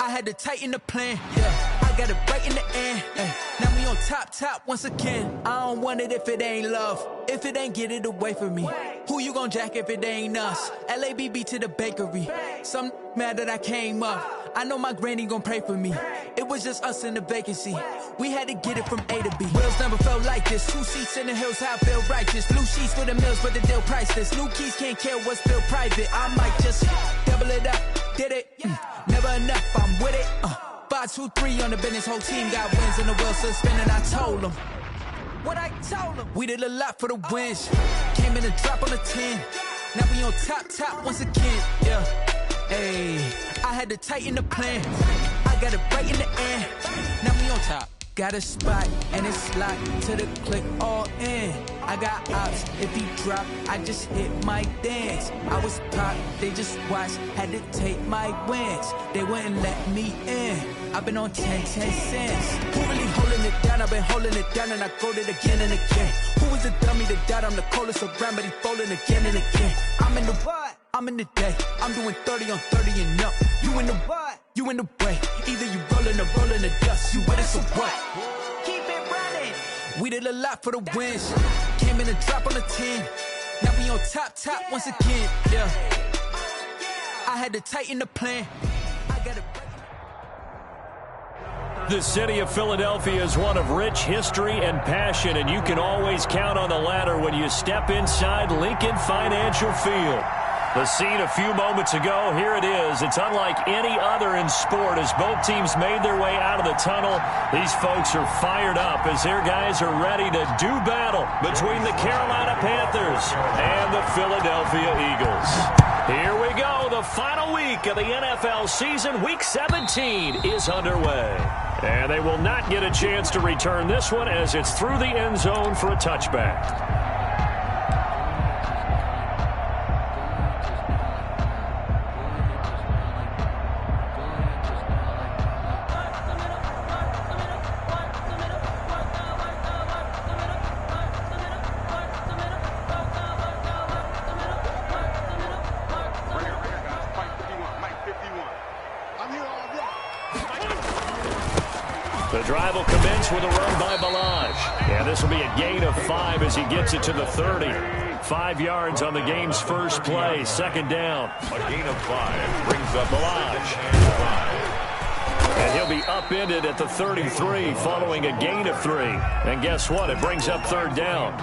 I had to tighten the plan. Yeah. I got it right in the end. Now we on top once again. I don't want it if it ain't love. If it ain't, get it away from me. Who you gon' jack if it ain't us? LABB to the bakery. Some mad that I came up. I know my granny gon' pray for me. It was just us in the vacancy. We had to get it from A to B. Wheels never felt like this. 2 seats in the hills, how I feel righteous. Blue sheets for the mills, but the deal priceless. New keys can't care what's still private. I might just double it up. Did it? Never enough, I'm with it. 5, 2, 3 on the business. Whole team got wins and the wheels still spinning. I told them what I told them. We did a lot for the wins. Came in a drop on the 10. Now we on top once again. Yeah. Hey, I had to tighten the plan. I got it right in the end. Now we on top. Got a spot and it's locked to the click all in. I got ops, if he drop, I just hit my dance. I was pop, they just watched, had to take my wins. They wouldn't let me in. I've been on 10 cents. Who really holding it down? I've been holding it down and I go it again and again. Who was the dummy that died? I'm the coldest around, but he folding again and again. I'm in the what? I'm in the day. I'm doing 30 on 30 and up. You in the what? You in the way. Either you rolling or rolling the dust. You with us or what? Keep it running. We did a lot for the wins. Came in a drop on the 10. Now we on top once again. Yeah. I had to tighten the plan. I got it. The city of Philadelphia is one of rich history and passion, and you can always count on the ladder when you step inside Lincoln Financial Field. The scene a few moments ago, here it is. It's unlike any other in sport as both teams made their way out of the tunnel. These folks are fired up as their guys are ready to do battle between the Carolina Panthers and the Philadelphia Eagles. Here we go. The final week of the NFL season, Week 17, is underway. And they will not get a chance to return this one as it's through the end zone for a touchback. The drive will commence with a run by Balaj. And this will be a gain of 5 as he gets it to the 30. 5 yards on the game's first play. Second down. A gain of 5 brings up Balaj. And he'll be upended at the 33 following a gain of 3. And guess what? It brings up third down.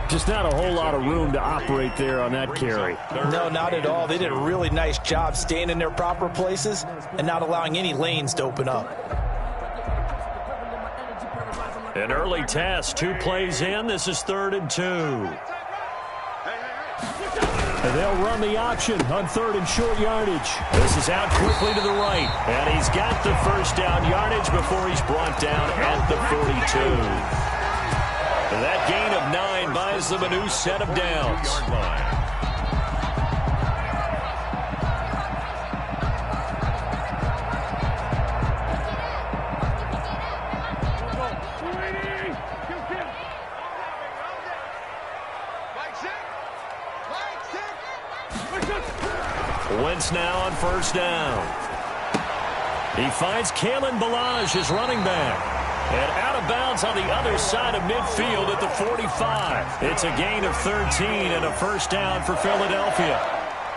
Just not a whole lot of room to operate there on that carry. No, not at all. They did a really nice job staying in their proper places and not allowing any lanes to open up. An early test, 2 plays in. This is 3rd and 2. And they'll run the option on 3rd and short yardage. This is out quickly to the right. And he's got the first down yardage before he's brought down at the 42. And that gain of 9 buys them a new set of downs. Wentz now on first down. He finds Kalen Balaj, his running back. And out of bounds on the other side of midfield at the 45. It's a gain of 13 and a first down for Philadelphia.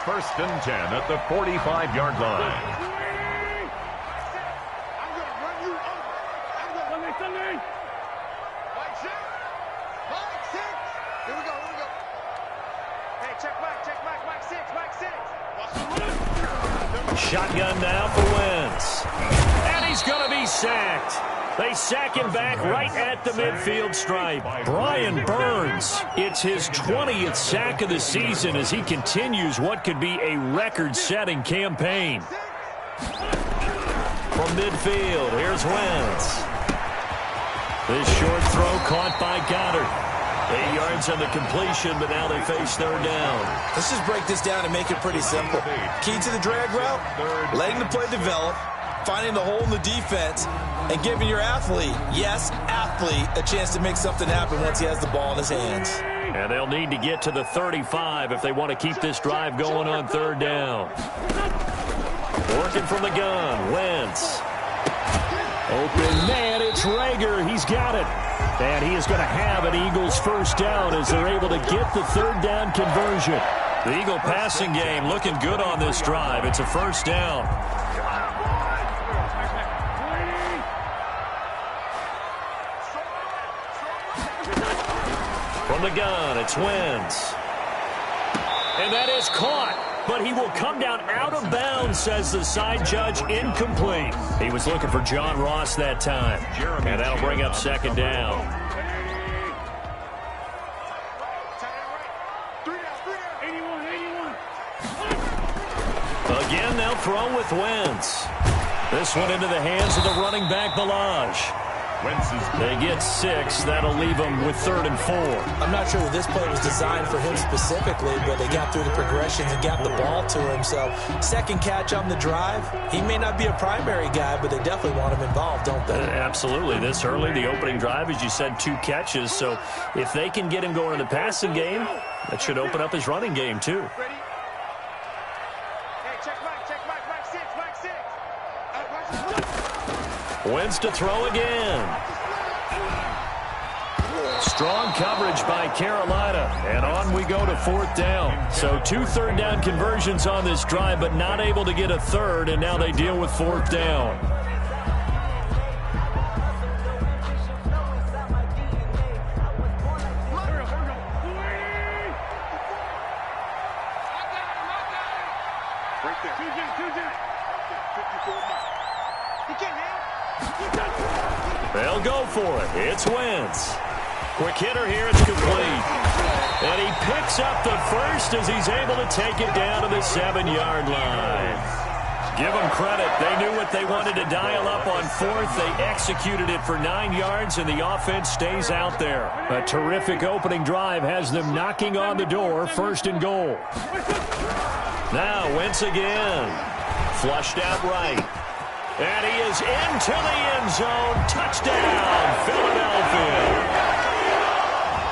1st and 10 at the 45-yard line. Shotgun now for Wentz. And he's going to be sacked. They sack him back right at the midfield stripe. Brian Burns, it's his 20th sack of the season as he continues what could be a record-setting campaign. From midfield, here's Wentz. This short throw caught by Goddard. 8 yards on the completion, but now they face third down. Let's just break this down and make it pretty simple. Key to the drag route, letting the play develop, finding the hole in the defense, and giving your athlete, yes, athlete, a chance to make something happen once he has the ball in his hands. And they'll need to get to the 35 if they want to keep this drive going on third down. Working from the gun, Wentz. Open man, it's Rager. He's got it. And he is going to have an Eagles first down as they're able to get the third down conversion. The Eagle passing game looking good on this drive. It's a first down. From the gun, it's Wentz. And that is caught. But he will come down out of bounds, says the side judge. Incomplete. He was looking for John Ross that time. And that'll bring up second down. Again, they'll throw with Wentz. This one into the hands of the running back, Ballage. They get 6. That'll leave them with 3rd and 4. I'm not sure that this play was designed for him specifically, but they got through the progressions and got the ball to him. So second catch on the drive. He may not be a primary guy, but they definitely want him involved, don't they? Absolutely. This early, the opening drive, as you said, 2 catches. So if they can get him going in the passing game, that should open up his running game too. Wentz to throw again. Strong coverage by Carolina. And on we go to 4th down. So 2 third down conversions on this drive, but not able to get a third, and now they deal with 4th down. They'll go for it. It's Wentz. Quick hitter here. It's complete. And he picks up the first as he's able to take it down to the 7-yard line. Give them credit. They knew what they wanted to dial up on 4th. They executed it for 9 yards, and the offense stays out there. A terrific opening drive has them knocking on the door. 1st and goal. Now Wentz again. Flushed out right. And he is into the end zone. Touchdown, Philadelphia.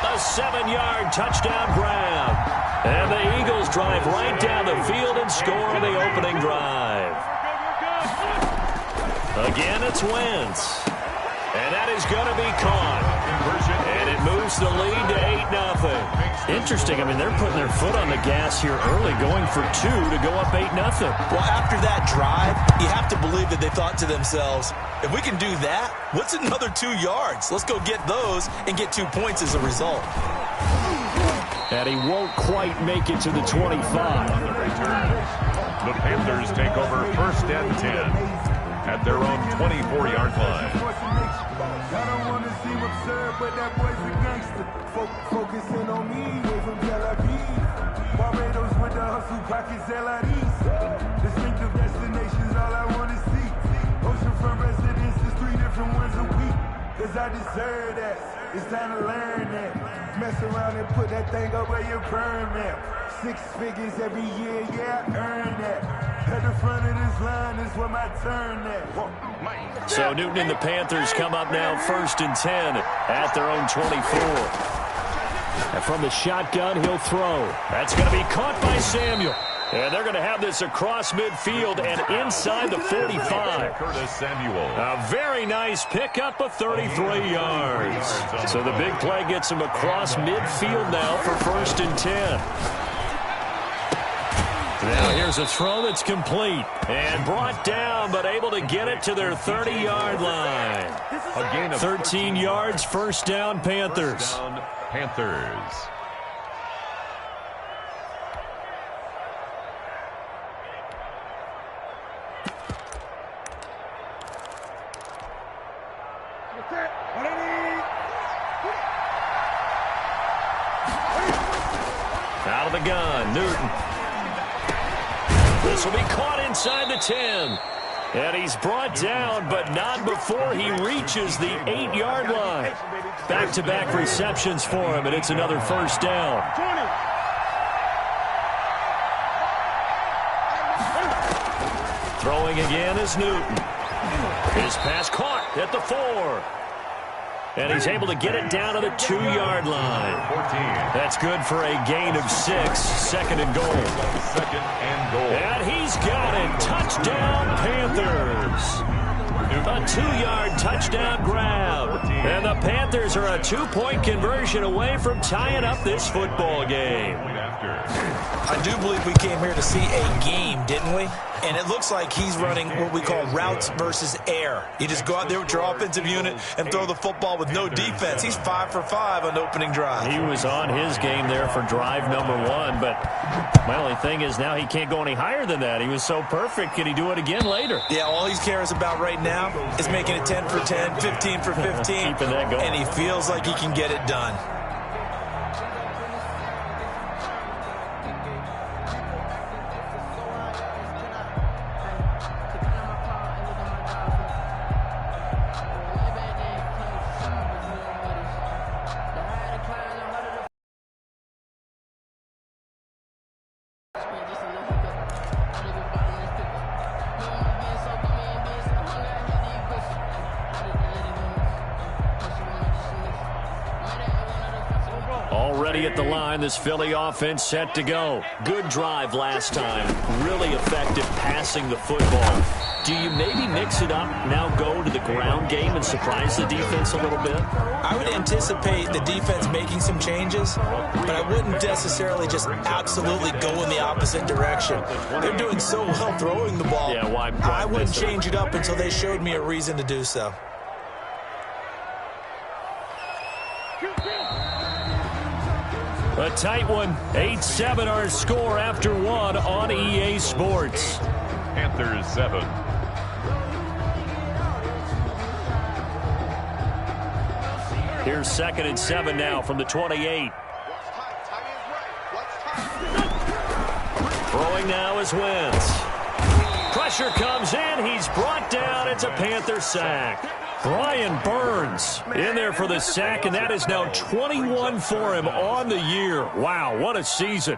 A 7-yard touchdown grab. And the Eagles drive right down the field and score the opening drive. Again, it's Wentz. And that is going to be caught. And it moves the lead to 8-0. Interesting. I mean, they're putting their foot on the gas here early, going for 2 to go up 8-0. Well, after that drive, you have to believe that they thought to themselves, if we can do that, what's another 2 yards? Let's go get those and get 2 points as a result. And he won't quite make it to the 25. The Panthers take over 1st and 10 at their own 24-yard line. I don't want to seem absurd, but that boy's a gangster. Focusing on me, way from Tel Aviv. Barbados with the hustle, pockets LIDs. Distinctive destinations, all I want to see. Oceanfront residences, 3 different ones a week. Cause I deserve that. It's time to learn that. Mess around and put that thing up where you burn that. 6 figures every year, yeah, I earn that. At the front of this line is where my turn at. So Newton and the Panthers come up now 1st and 10 at their own 24. And from the shotgun, he'll throw. That's going to be caught by Samuel. And they're going to have this across midfield and inside the 45. Curtis Samuel. A very nice pickup of 33 yards. So the big play gets him across midfield now for 1st and 10. Now here's a throw that's complete and brought down, but able to get it to their 30-yard line. A gain of 13 yards, 1st down, Panthers. 1st down, Panthers. Out of the gun, Newton. This will be caught inside the 10. And he's brought down, but not before he reaches the 8-yard line. Back-to-back receptions for him, and it's another 1st down. Throwing again is Newton. His pass caught at the 4. And he's able to get it down to the 2-yard line. 14. That's good for a gain of 6. 2nd and goal. 2nd and goal. And he's got it. Touchdown, Panthers. A 2-yard touchdown grab. And the Panthers are a 2-point conversion away from tying up this football game. I do believe we came here to see a game, didn't we? And it looks like he's running what we call routes versus air. You just go out there with your offensive unit and throw the football with no defense. He's 5 for 5 on the opening drive. He was on his game there for drive number 1, but my only thing is now he can't go any higher than that. He was so perfect. Can he do it again later? Yeah, all he cares about right now is making it 10 for 10, 15 for 15. Keeping that going. And he feels like he can get it done. Already at the line, this Philly offense set to go. Good drive last time. Really effective passing the football. Do you maybe mix it up, now go to the ground game and surprise the defense a little bit? I would anticipate the defense making some changes, but I wouldn't necessarily just absolutely go in the opposite direction. They're doing so well throwing the ball. Yeah, why I wouldn't change it up until they showed me a reason to do so. A tight one. 8-7 our score after 1 on EA Sports. Panthers 7. Here's 2nd and 7 now from the 28. Throwing now is Wentz. Pressure comes in. He's brought down. It's a Panther sack. Brian Burns in there for the sack, and that is now 21 for him on the year. Wow, what a season.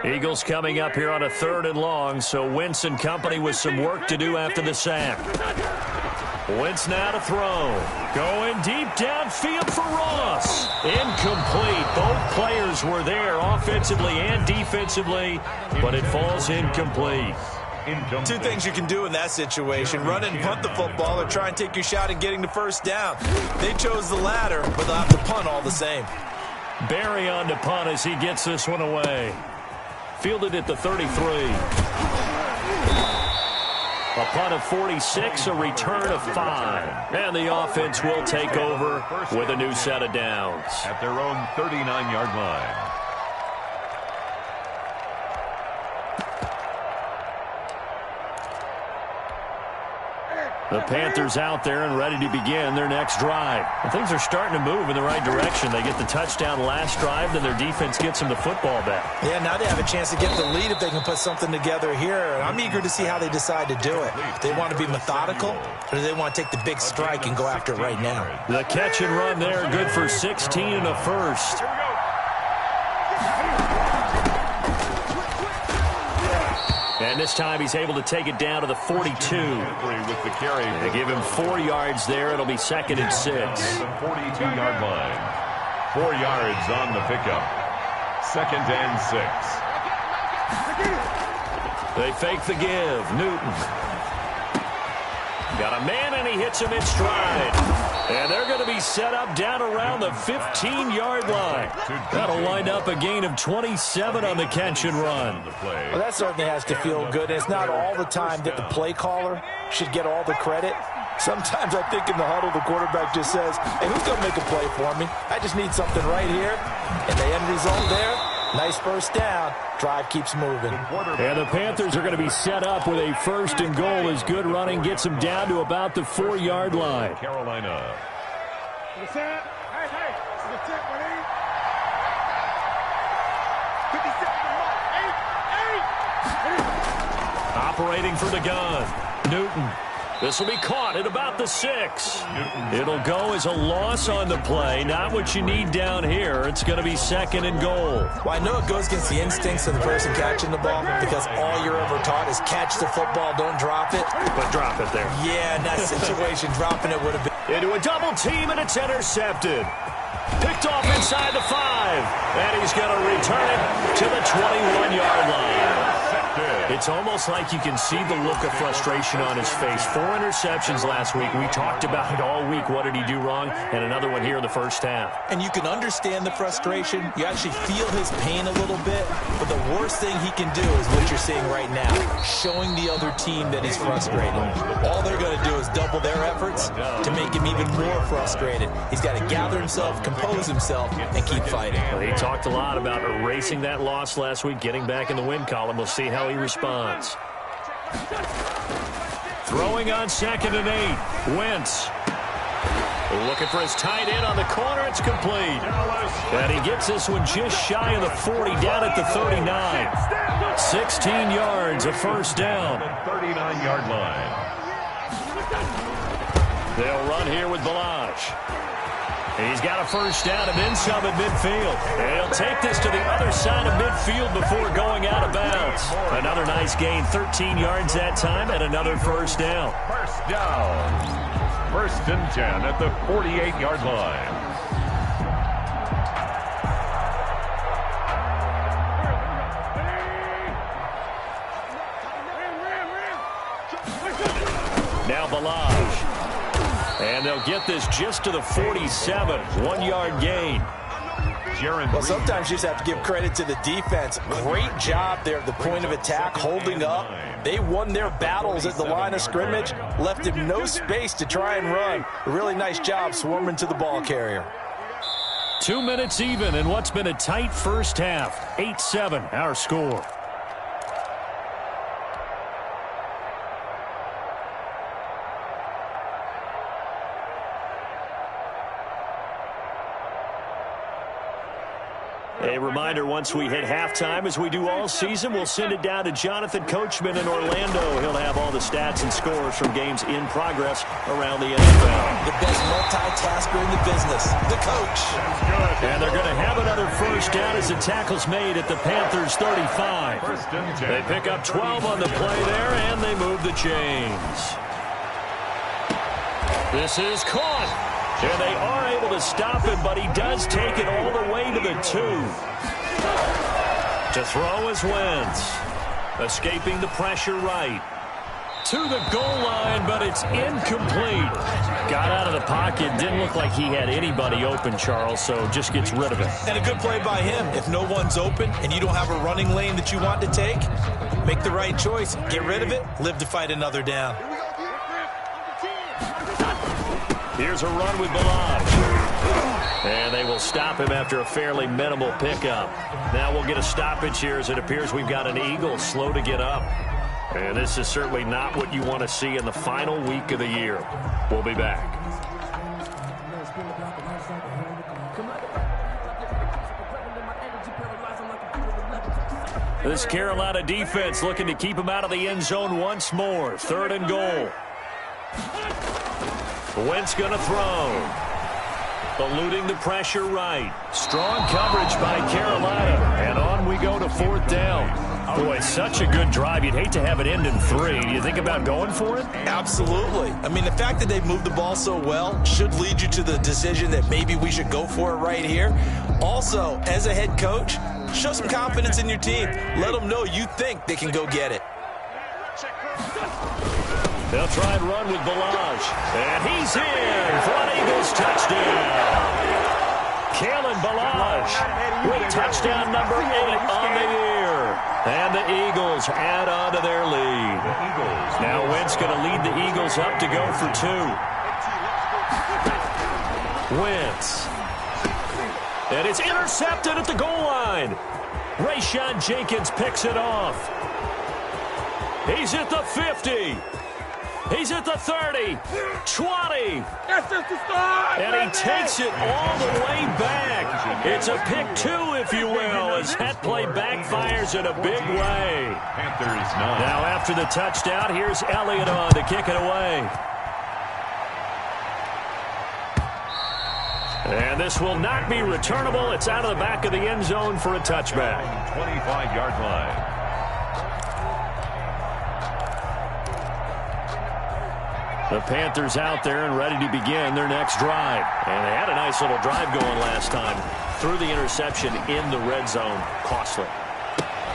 Eagles coming up here on a 3rd and long, so Wentz and company with some work to do after the sack. Wentz now to throw. Going deep downfield for Ross. Incomplete. Both players were there offensively and defensively, but it falls incomplete. Two things you can do in that situation: run and punt the football, or try and take your shot at getting the first down. They chose the latter, but they'll have to punt all the same. Barry on to punt as he gets this one away. Fielded at the 33. A punt of 46, a return of 5. And the offense will take over with a new set of downs. At their own 39-yard line. The Panthers out there and ready to begin their next drive. And things are starting to move in the right direction. They get the touchdown last drive, then their defense gets them the football back. Yeah, now they have a chance to get the lead if they can put something together here. And I'm eager to see how they decide to do it. Do they want to be methodical, or do they want to take the big strike and go after it right now? The catch and run there, good for 16 and a first. And this time he's able to take it down to the 42. With the carry. They give him 4 yards there. It'll be 2nd and 6. The 42-yard line. 4 yards on the pickup. 2nd and 6. They fake the give. Newton. Got a man, and he hits him in stride. And they're going to be set up down around the 15-yard line. That'll wind up a gain of 27 on the catch and run. Well, that certainly has to feel good. It's not all the time that the play caller should get all the credit. Sometimes I think in the huddle, the quarterback just says, hey, who's going to make a play for me? I just need something right here. And the end result there, nice first down. Drive keeps moving. And the Panthers are going to be set up with a 1st and goal as good running gets them down to about the 4-yard line. Carolina. Operating for the gun. Newton. This will be caught at about the 6. It'll go as a loss on the play. Not what you need down here. It's going to be 2nd and goal. Well, I know it goes against the instincts of the person catching the ball because all you're ever taught is catch the football, don't drop it. But drop it there. Yeah, in that situation, dropping it would have been Into a double team, and it's intercepted. Picked off inside the 5. And he's going to return it to the 21-yard line. It's almost like you can see the look of frustration on his face. 4 interceptions last week. We talked about it all week. What did he do wrong? And another one here in the first half. And you can understand the frustration. You actually feel his pain a little bit. But the worst thing he can do is what you're seeing right now, showing the other team that he's frustrated. All they're going to do is double their efforts to make him even more frustrated. He's got to gather himself, compose himself, and keep fighting. Well, he talked a lot about erasing that loss last week, getting back in the win column. We'll see how he responds. Throwing on 2nd and 8. Wentz. Looking for his tight end on the corner. It's complete. And he gets this one just shy of the 40, down at the 39. 16 yards, a first down. 39-yard line. They'll run here with Balazs. He's got a first down and then some at midfield. And he'll take this to the other side of midfield before going out of bounds. Another nice gain, 13 yards that time, and another first down. First down. 1st and 10 at the 48-yard line. Now Balazs. And they'll get this just to the 47. 1-yard gain. Well, sometimes you just have to give credit to the defense. Great job there at the point of attack, holding up. They won their battles at the line of scrimmage, left him no space to try and run. A really nice job swarming to the ball carrier. 2 minutes even in what's been a tight first half. 8-7, our score. A reminder, once we hit halftime, as we do all season, we'll send it down to Jonathan Coachman in Orlando. He'll have all the stats and scores from games in progress around the NFL. The best multitasker in the business, the coach. And they're going to have another first down as the tackle's made at the Panthers' 35. They pick up 12 on the play there, and they move the chains. This is caught. And they are able to stop him, but he does take it all the way to the 2. To throw is Wentz. Escaping the pressure right. To the goal line, but it's incomplete. Got out of the pocket. Didn't look like he had anybody open, Charles, so just gets rid of it. And a good play by him. If no one's open and you don't have a running lane that you want to take, make the right choice. Get rid of it. Live to fight another down. Here's a run with Balazs. And they will stop him after a fairly minimal pickup. Now we'll get a stoppage here as it appears we've got an Eagle slow to get up. And this is certainly not what you want to see in the final week of the year. We'll be back. This Carolina defense looking to keep him out of the end zone once more. 3rd and goal. Wentz going to throw. Eluding the pressure right. Strong coverage by Carolina. And on we go to 4th down. Boy, such a good drive. You'd hate to have it end in 3. Do you think about going for it? Absolutely. I mean, the fact that they've moved the ball so well should lead you to the decision that maybe we should go for it right here. Also, as a head coach, show some confidence in your team. Let them know you think they can go get it. They'll try and run with Balazs. And he's in for an Eagles touchdown. Kalen Balazs with touchdown number 8 on the year. And the Eagles add on to their lead. Now Wentz going to lead the Eagles up to go for 2. Wentz. And it's intercepted at the goal line. Rayshawn Jenkins picks it off. He's at the 50. He's at the 30, 20, and he takes it all the way back. It's a pick 2, if you will, as that play backfires in a big way. Panthers 9. Now after the touchdown, here's Elliott on to kick it away. And this will not be returnable. It's out of the back of the end zone for a touchback. 25-yard line. The Panthers out there and ready to begin their next drive. And they had a nice little drive going last time. Threw the interception in the red zone. Costly.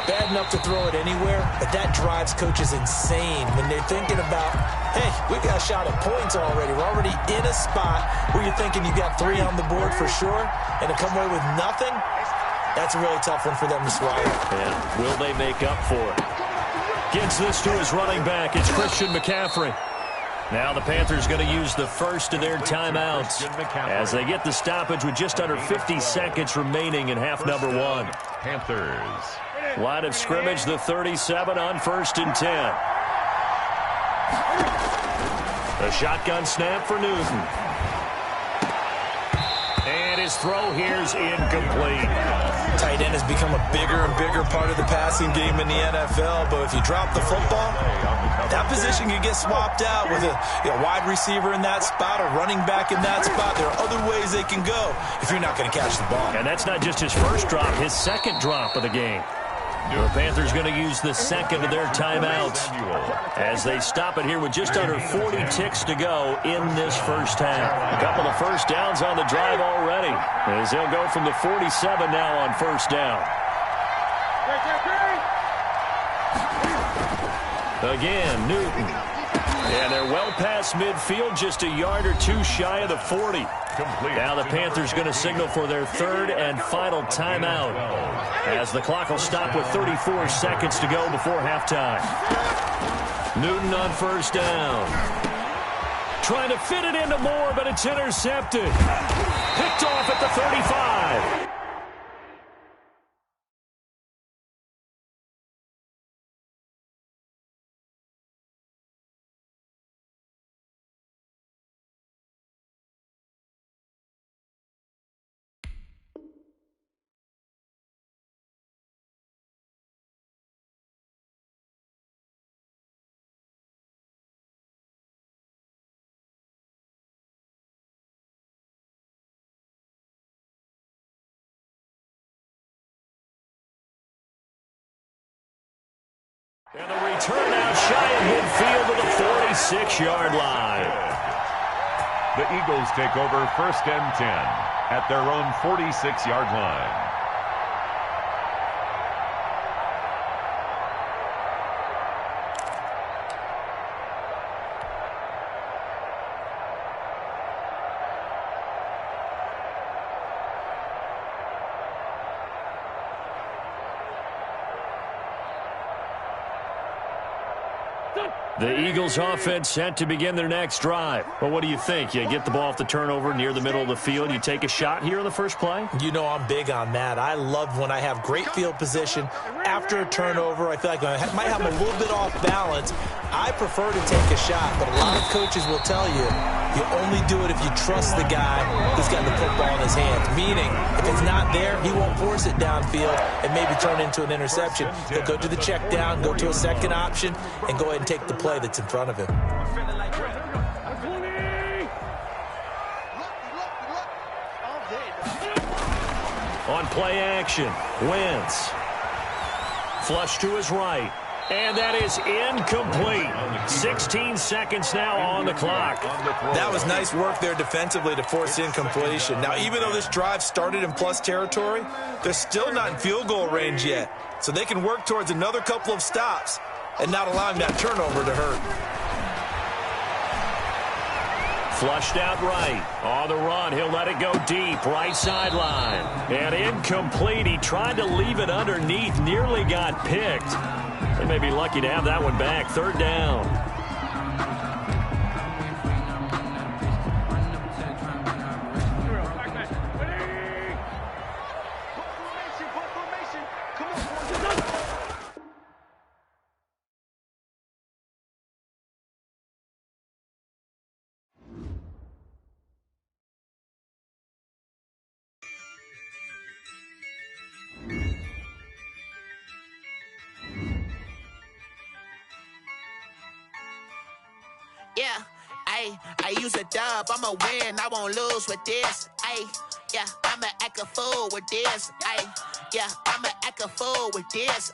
Bad enough to throw it anywhere, but that drives coaches insane when they're thinking about, hey, we got a shot at points already. We're already in a spot where you're thinking you got 3 on the board for sure, and to come away with nothing, that's a really tough one for them to swallow. Yeah, will they make up for it? Gets this to his running back. It's Christian McCaffrey. Now the Panthers going to use the first of their timeouts as they get the stoppage with just under 50 seconds remaining in half number 1. Panthers. Line of scrimmage, the 37 on 1st and 10. The shotgun snap for Newton. And his throw here's incomplete. Tight end has become a bigger and bigger part of the passing game in the NFL, but if you drop the football, that position can get swapped out with a wide receiver in that spot, a running back in that spot. There are other ways they can go if you're not going to catch the ball. And that's not just his first drop, his second drop of the game. The Panthers going to use the second of their timeouts as they stop it here with just under 40 ticks to go in this first half. A couple of first downs on the drive already as they'll go from the 47 now on first down. Again, Newton. And they're well past midfield, just a yard or two shy of the 40. Now the Panthers going to signal for their third and final timeout as the clock will stop with 34 seconds to go before halftime. Newton on first down. Trying to fit it into Moore, but it's intercepted. Picked off at the 35. And the return out shy of midfield to the 46-yard line. The Eagles take over 1st and 10 at their own 46-yard line. The Eagles offense set to begin their next drive. But what do you think? You get the ball off the turnover near the middle of the field. You take a shot here in the first play? You know I'm big on that. I love when I have great field position. After a turnover, I feel like I might have a little bit off balance. I prefer to take a shot, but a lot of coaches will tell you, you only do it if you trust the guy who's got the football in his hands. Meaning, if it's not there, he won't force it downfield and maybe turn it into an interception. He'll go to the check down, go to a second option, and go ahead and take the play that's in front of him. On play action, Wentz. Flush to his right. And that is incomplete. 16 seconds now on the clock. That was nice work there defensively to force incompletion. Now, even though this drive started in plus territory, they're still not in field goal range yet. So they can work towards another couple of stops and not allowing that turnover to hurt. Flushed out right. On the run, he'll let it go deep. Right sideline. And incomplete. He tried to leave it underneath. Nearly got picked. They may be lucky to have that one back. Third down. Yeah, I use a dub, I'ma win, I won't lose with this. Yeah, I'ma act a fool with this. Yeah, I'ma act a fool with this.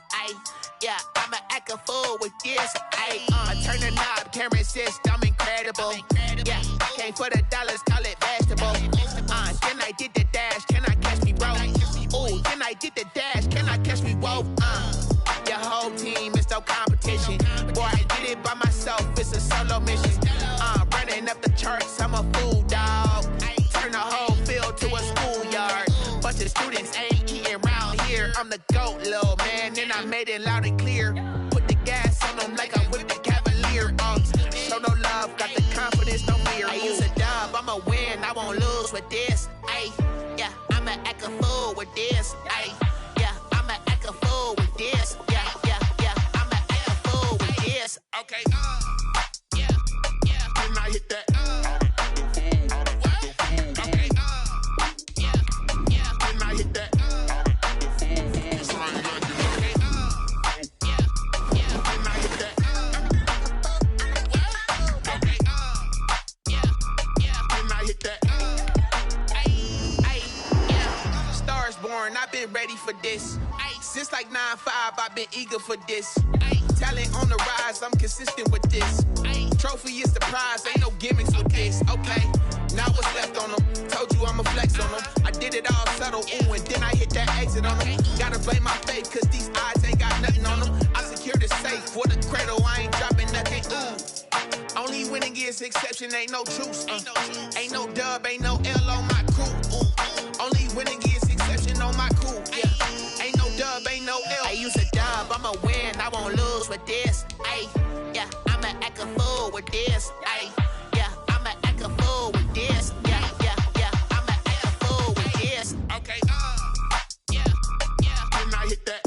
Yeah, I'ma act a fool with this. I turn the knob, camera assist, I'm incredible. Yeah, came for the dollars, call it vegetable. Then I did the dash, can I catch me, bro? Ooh, then I did the dash, can I catch me, whoa? Your whole team is no competition. Boy, I did it by myself, it's a solo mission. Running up the charts, I'm a fool, dog. Turn the whole field to a schoolyard. Bunch of students ain't eating round here. I'm the GOAT, little man, and I made it loud and clear. Put the gas on them like I'm with the Cavalier. Show no love, got the confidence, no fear. I use a dub, I'ma win, I won't lose with this. Yeah, I'ma act a fool with this. Yeah, I'ma act a fool with this. Yeah, I'ma act a fool with this. Okay, yeah, when I hit that. I've been ready for this. Since like 9-5, I've been eager for this. Talent on the rise, I'm consistent with this. Trophy is the prize, ain't no gimmicks with this. Okay, now what's left on them? Told you I'ma flex on them. I did it all subtle, ooh, and then I hit that exit on them. Gotta blame my faith, cause these odds ain't got nothing on them. I secure the safe for the cradle, I ain't dropping nothing, ooh. Only winning is exception, ain't no truce. Ain't no dub, ain't no L on my crew. Only winning is exception on my crew. Yeah, ain't no dub, ain't no L. I use a dub, I'ma win, I won't lose with this. Yeah, I'ma act a fool with this. Yeah, I'ma act a fool with this. Yeah, I'ma act a fool with this. Okay, yeah, when I hit that.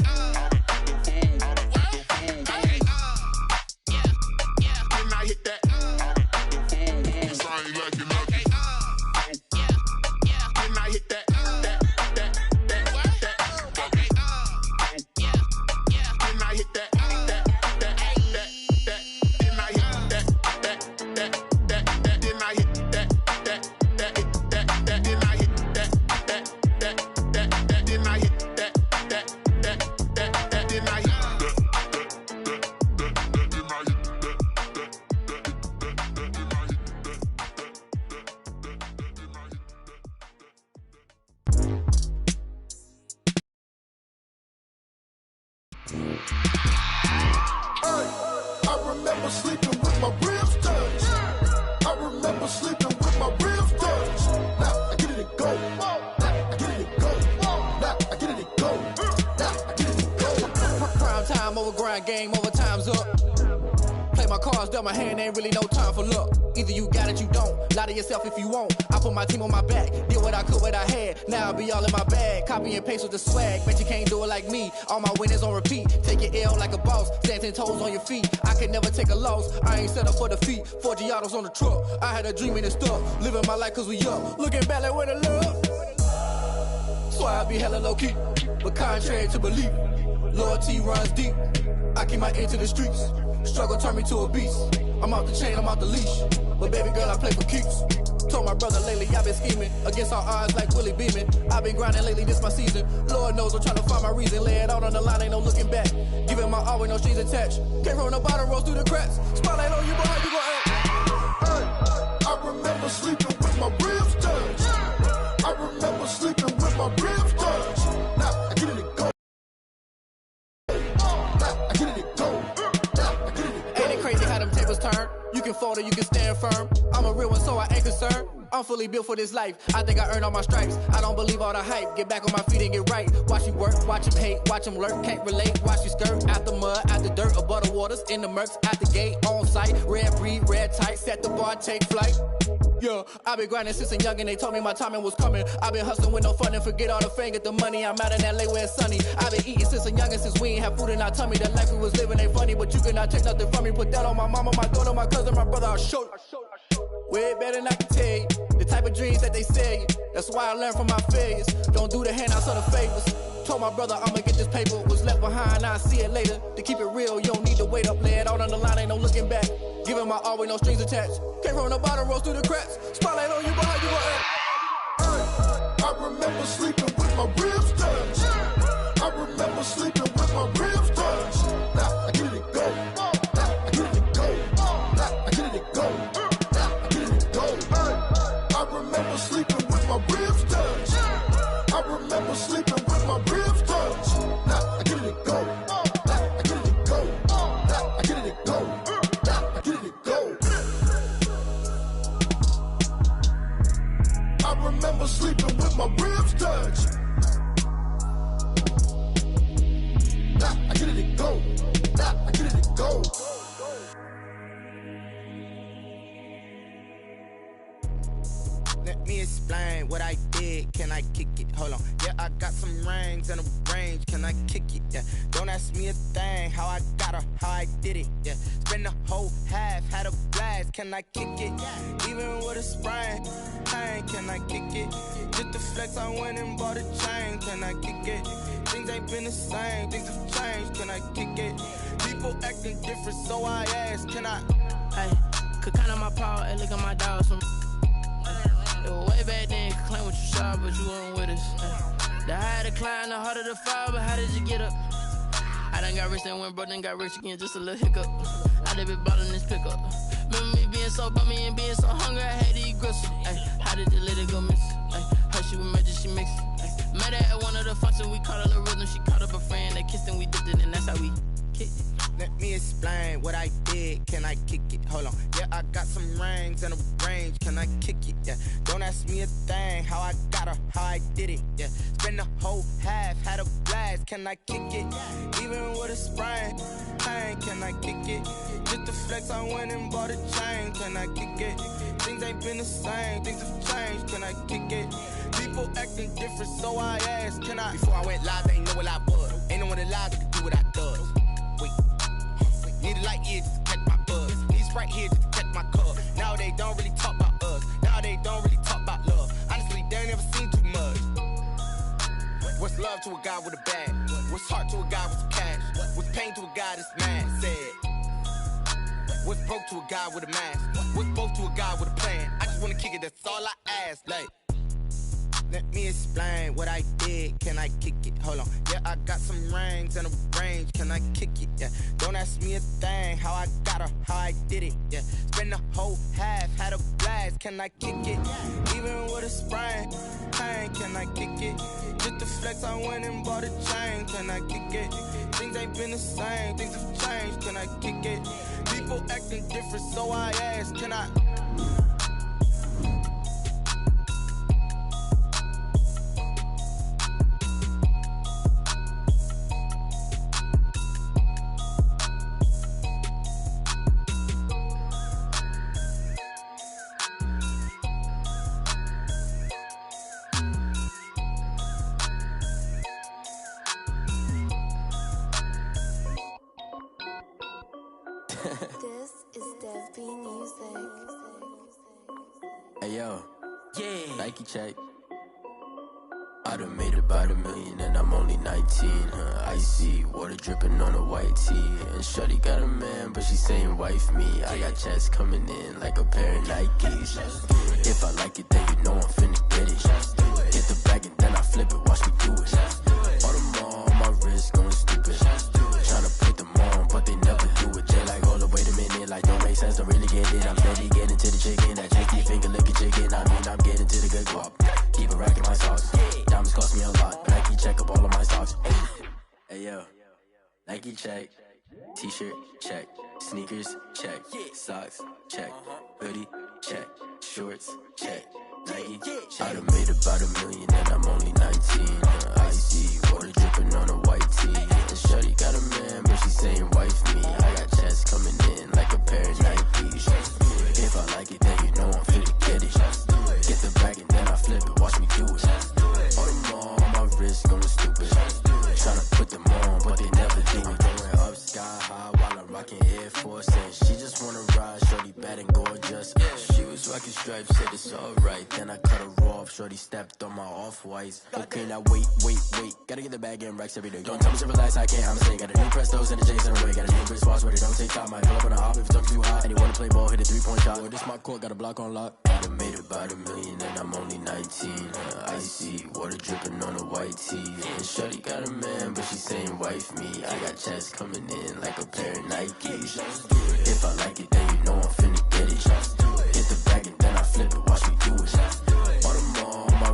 Game over, time's up. Play my cards, dealt my hand, ain't really no time for luck. Either you got it, you don't. Lie to yourself if you won't. I put my team on my back, did what I could, what I had. Now I'll be all in my bag, copy and paste with the swag. Bet you can't do it like me. All my winners on repeat. Take your L like a boss, stand 10 toes on your feet. I can never take a loss, I ain't set up for defeat. 4 Giottos on the truck, I had a dream and it stuck. Living my life cause we up, looking back like where the love. So I be hella low key, but contrary to belief, loyalty runs deep. I keep my ear to the streets. Struggle turned me to a beast. I'm off the chain, I'm off the leash. But baby girl, I play for keeps. Told my brother lately, I've been scheming against all odds like Willie Beeman. I've been grinding lately, this my season. Lord knows I'm trying to find my reason. Lay it out on the line, ain't no looking back. Giving my all with no strings attached. Came from the bottom, rose through the cracks. Spotlight on you, boy, how you gon' act? Hey, I remember sleeping with my ribs touched. I remember sleeping with my ribs touched. Now I get it and go. Turn. You can fold or you can stand firm. I'm a real one, so I ain't concerned. I'm fully built for this life. I think I earned all my stripes. I don't believe all the hype. Get back on my feet and get right. Watch you work, watch him hate, watch him lurk. Can't relate, watch you skirt. Out the mud, out the dirt, above the waters, in the murks, out the gate, on site. Red breed, red tight, set the bar, take flight. Yeah, I been grinding since a youngin', they told me my timing was coming. I been hustling with no fun and forget all the fame, get the money. I'm out in LA where it's sunny. I been eating since a youngin', since we ain't have food in our tummy. The life we was living ain't funny, but you cannot take nothing from me. Put that on my mama, my daughter, my cousin, my brother, I'll show you. Way better than I can tell you. The type of dreams that they sell you. That's why I learned from my failures. Don't do the handouts or the favors. Told my brother I'ma get this paper. Was left behind, I'll see it later. To keep it real, you don't need to wait up. Lay it out on the line, ain't no looking back. Giving my all with no strings attached. Came from the bottom, rose through the cracks. Spotlight on you, but how you gon' act? I remember sleeping with my ribs touched. I remember sleeping with my ribs touched. my ribs touch. I remember sleeping with my ribs touch. Nah, I get it and go. Nah, I get it and go. Nah, I get it and go. Nah, I get it and go. I remember sleeping with my ribs touch. Nah, I get it and go. Nah, I get it and go. Let me explain what I did. Can I kick it? Hold on. Yeah, I got some rings and a range. Can I kick it? Yeah. Don't ask me a thing. How I got her, how I did it. Yeah. Spend the whole half, had a blast. Can I kick it? Even with a sprain. Pain, can I kick it? Just the flex, I went and bought a chain. Can I kick it? Things ain't been the same. Things have changed. Can I kick it? People acting different, so I ask. Can I? Hey, could count on my power and look at my dogs from. It was way back then, could claim what you saw, but you weren't with us. The higher the climb, the harder the fall, but how did you get up? I done got rich, then went broke, then got rich again, just a little hiccup. I done been ballin' this pickup. Remember me being so bummy and being so hungry, I had to eat gristle. Ay, how did you let it go miss? Ay, her she was magic, she mixed. Met her at one of the functions, we caught a little rhythm, she caught up a friend, they kissed and we dipped it, and that's how we kicked it. Let me explain what I did. Can I kick it? Hold on. Yeah, I got some rings and a range. Can I kick it? Yeah. Don't ask me a thing. How I got her, how I did it. Yeah. Spend the whole half, had a blast. Can I kick it? Even with a sprain. Pain, can I kick it? Just the flex, I went and bought a chain. Can I kick it? Things ain't been the same. Things have changed. Can I kick it? People acting different, so I asked. Can I? Before I went live, they ain't know what I was. Ain't no one alive that could do what I does. Wait. Need a light year just to catch my buzz. Need Sprite here just to catch my cup. Now they don't really talk about us. Now they don't really talk about love. Honestly, they ain't never seen too much. What's love to a guy with a bag? What's heart to a guy with some cash? What's pain to a guy that's mad? Said. What's broke to a guy with a mask? What's both to a guy with a plan? I just wanna kick it, that's all I ask. Like, let me explain what I did. Can I kick it? Hold on. Yeah, I got some rings and a range. Can I kick it? Yeah. Don't ask me a thing. How I got her, how I did it. Yeah. Spend the whole half, had a blast. Can I kick it? Even with a sprain. Pain, can I kick it? Just the flex, I went and bought a chain. Can I kick it? Things ain't been the same. Things have changed. Can I kick it? People acting different, so I ask. Can I? This is Dev B Music. Hey yo, yeah. Nike check. I done made about $1 million and I'm only 19. Icy water dripping on a white tee. And shorty got a man, but she saying wife me. I got checks coming in like a pair of Nikes. If I like it, then you know I'm finna get it. Get the bag and then I flip it, watch me do it. All them on my wrist going stupid. Tryna put them on, but they never do it. Jay like, hold up, wait a minute, like don't make sense, don't really get it. I'm steady getting to the chicken, that janky finger licking chicken. I mean, I'm getting to the good guap. Keep it racking my sauce. Diamonds cost me a lot. Nike check up all of my socks. Hey yo, Nike check. T-shirt check. Sneakers check. Socks check. Hoodie check. Shorts check. Nike check. I done made about $1 million and I'm only 19. Icy water dripping on a white tee. And shorty got a man, but she saying wife me. I got checks coming in like a pair of Nikes. If I like it, then you know I'm finna get it. Get the bag and then I flip it, watch me do it. All them on my wrist going stupid. Tryna put them on, but they never do it. Going up sky high while I'm rocking Air Force. And she just wanna ride, shorty bad and gorgeous. She was rocking stripes, said it's alright. Then I cut her off, shorty stepped on my off-whites. Okay, now wait. Gotta get the bag and racks every day. Don't tell me to relax, I can't, I'm saying. Got a new Prestos and a Jason away. Got a new wrist watch where they don't take time. Might pull up on a hop if it's talking too hot. And you wanna play ball, hit a 3-point shot. Well, this my court, got a block on lock. I done made about $1 million and I'm only 19. Icy water dripping on a white tee. And shorty got a man, but she saying wife me. I got checks coming in like a pair of Nikes. If I like it, then you know I'm finna get it. Get the bag and then I flip it, watch me do it. All them on my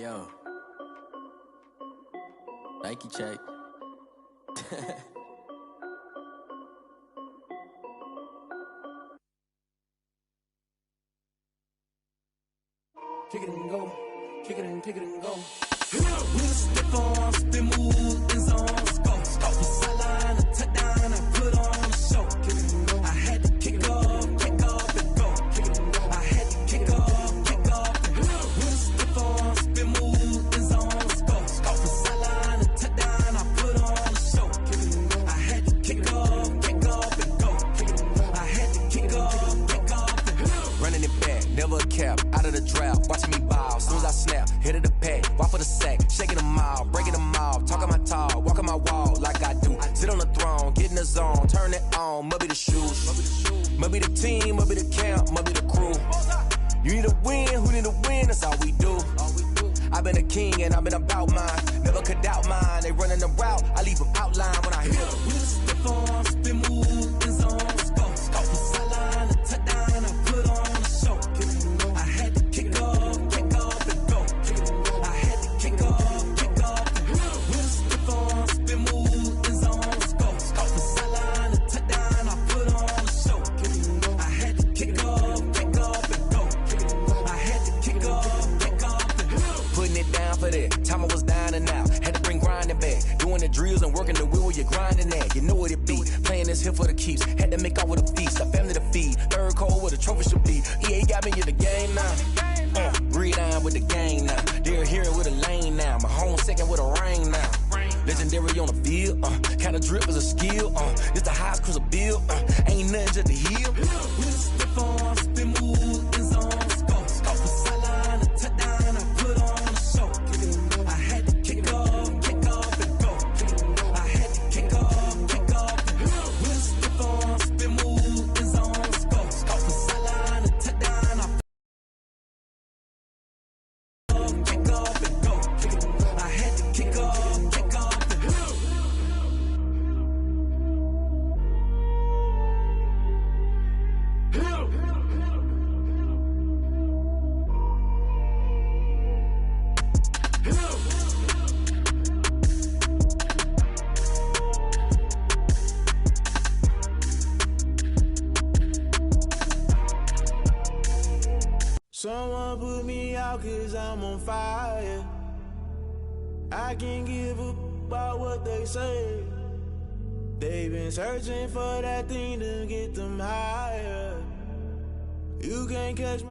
yo. Nike check. Kick it and go. Kick it and go. With a stiff on, spin move, in zone, scope. From sideline to touchdown, I put on a show. Kick it and go. I had to kick off and go. Kick it and go. I had to kick off and go. With a stiff on, spin move, in zone, scope. From sideline to touchdown, I put on a show. Kick it and go. I had to kick off and go. Kick it and go. I had to kick off and go. Running it back, never a cap, out of the drought, watching me ball. Soon as I snap, hit of the pack, walk for the sack, shaking them all, breaking them off, talking my talk, walking my wall like I do. Sit on the throne, get in the zone, turn it on, must be the shoes, must be the team, must be the camp, must be the crew. You need a win, who need a win, that's all we do. I've been a king and I've been about mine, never could doubt mine. They running the route, I leave them outline when I hit them. With a stiff on, spin move, in zone, scope. From sideline to touchdown, I put on a show. I had to kick off and go. I had to kick off and go. With a stiff on, spin move, in zone, scope. From sideline to touchdown, I put on a show. I had to kick off and go. I had to kick off and go. Putting it down for that, time I was down and out, had to bring grinding back, doing the drills and working the wheel where you're grinding at, you know what it be, playing this here for the keeps, had to make out with a feast, a family to feed, third cold where the trophy should be, EA got me in the game now, breathe on with the game now, they're here with a lane now, my home second with a rain now, legendary on the field, kind of drip is a skill, it's the highest cruiser bill, ain't nothing just to heal. With a stiff on, spin move, in zone, scope. From sideline to touchdown, I put on a show. I had to kick off and go. I had to kick off and go. With a stiff on, spin move, in zone, scope. From sideline to touchdown, I kick off and go. I had to kick off and go. Someone put me out 'cause I'm on fire. I can't give up about what they say. They've been searching for that thing to get them higher. You can't catch me.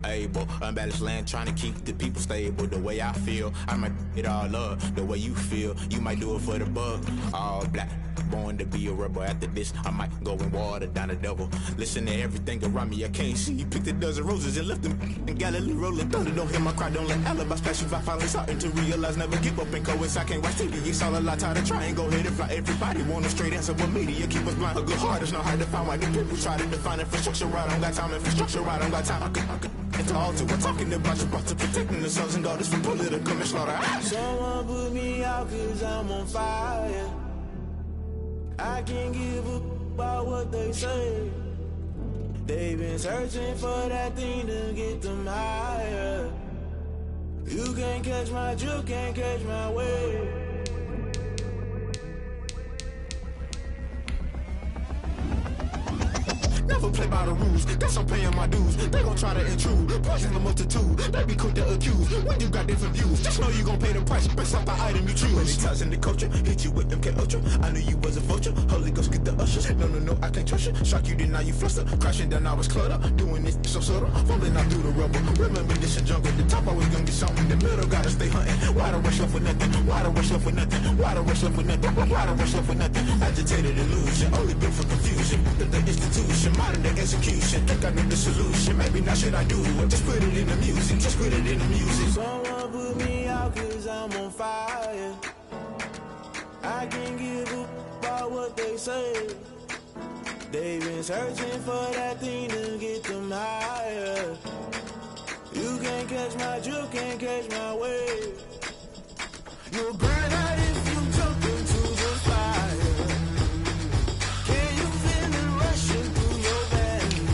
Able, unbalanced land, trying to keep the people stable. The way I feel, I might it all up. The way you feel, you might do it for the bug. All black, born to be a rebel. After this, I might go and water down the devil. Listen to everything around me, I can't see. Picked a dozen roses and left them in Galilee rolling thunder. Don't hear my cry, don't let alibis pass you by. Finally starting to realize, never give up and coincide. Can't watch TV, it's all a lot. Tired of trying, go ahead and fly. Everybody want a straight answer, but media keep us blind. A good heart is not hard to find. Why the people try to define infrastructure right? I don't got time, infrastructure right, I don't got time. I could. It's all to we're talking about you, about to protecting the sons and daughters from political and slaughter. Someone put me out 'cause I'm on fire. I can't give up about what they say. They've been searching for that thing to get them higher. You can't catch my drift, can't catch my wave. Never play by the rules, guess I'm paying my dues. They gon' try to intrude, poison the multitude. They be quick to accuse when you got different views. Just know you gon' pay the price based off the item you choose. Many times in the culture, hit you with them K Ultra. I knew you was a vulture, Holy Ghost get the ushers. No, I can't trust you. Shock you, then now you fluster. Crashing down, I was cluttered. Doing this so subtle, falling out through the rubble. Remember this a jungle, the top always gonna get something. The middle gotta stay hunting. Why the rush left with nothing? Why the rush left with nothing? Why the rush left with nothing? Why the rush left with nothing? Agitated illusion, only built for confusion. The institution, modern day execution. Think I know the solution. Maybe now should I do it? Just put it in the music. Just put it in the music. Someone put me out 'cause I'm on fire. I can't give up about what they say. They've been searching for that thing to get them higher. You can't catch my drift, can't catch my wave. You'll burn out if you jump into the fire. Can you feel it rushing through your veins?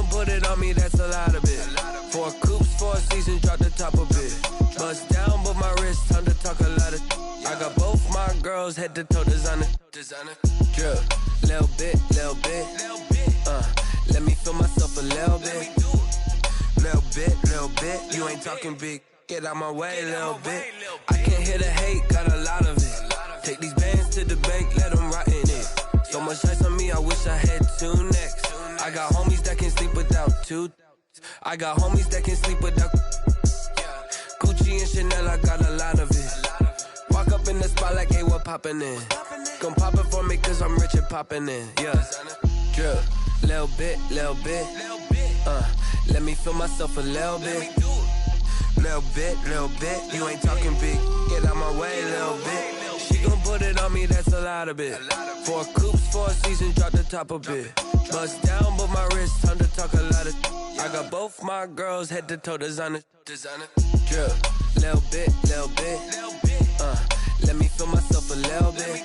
gon' put it on me, that's a lot of it. 4 coops, 4 seasons, drop the top a bit. Bust down, but my wrist, time to talk a lot of. I got both my girls head to toe designer. Drip, little bit. Let me feel myself a little bit. Little bit. You ain't talking big. Get out my way, little bit. I can't hear the hate, got a lot of it. Take these bands to the bank, let them rot in it. So much ice on me, I wish I had 2 necks. I got homies that can sleep without 2. I got homies that can sleep without Gucci and Chanel, I got a lot of it. Walk up in the spot like, hey, what poppin' in? Gon' pop it for me cause I'm rich and poppin' in. Yeah, drip, little bit. Let me feel myself a little bit. Little bit. You ain't talking big. Get out my way, little bit. She gon' put it on me, that's a lot of it. 4 coops, 4 seasons, drop the top a bit. Bust down, but my wrist, time to talk a lot of. I got both my girls head to toe designer. Drip, little bit. Let me feel myself a little bit.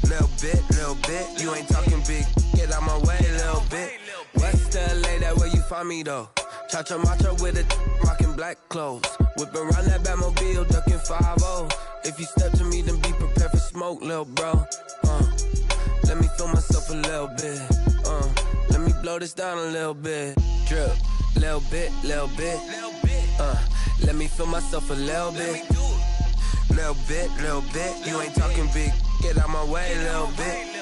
Little bit. You ain't talking big. Get out my way, little bit. West LA, that where you find me though. Cha-cha macha with a rockin' black clothes. Whippin' around that Batmobile, duckin' 5-0. If you step to me, then be prepared for smoke, lil' bro. Let me feel myself a little bit. Let me blow this down a little bit. Drip, little bit. Let me feel myself a little bit. Little bit. You ain't talking big. Get out my way, little bit.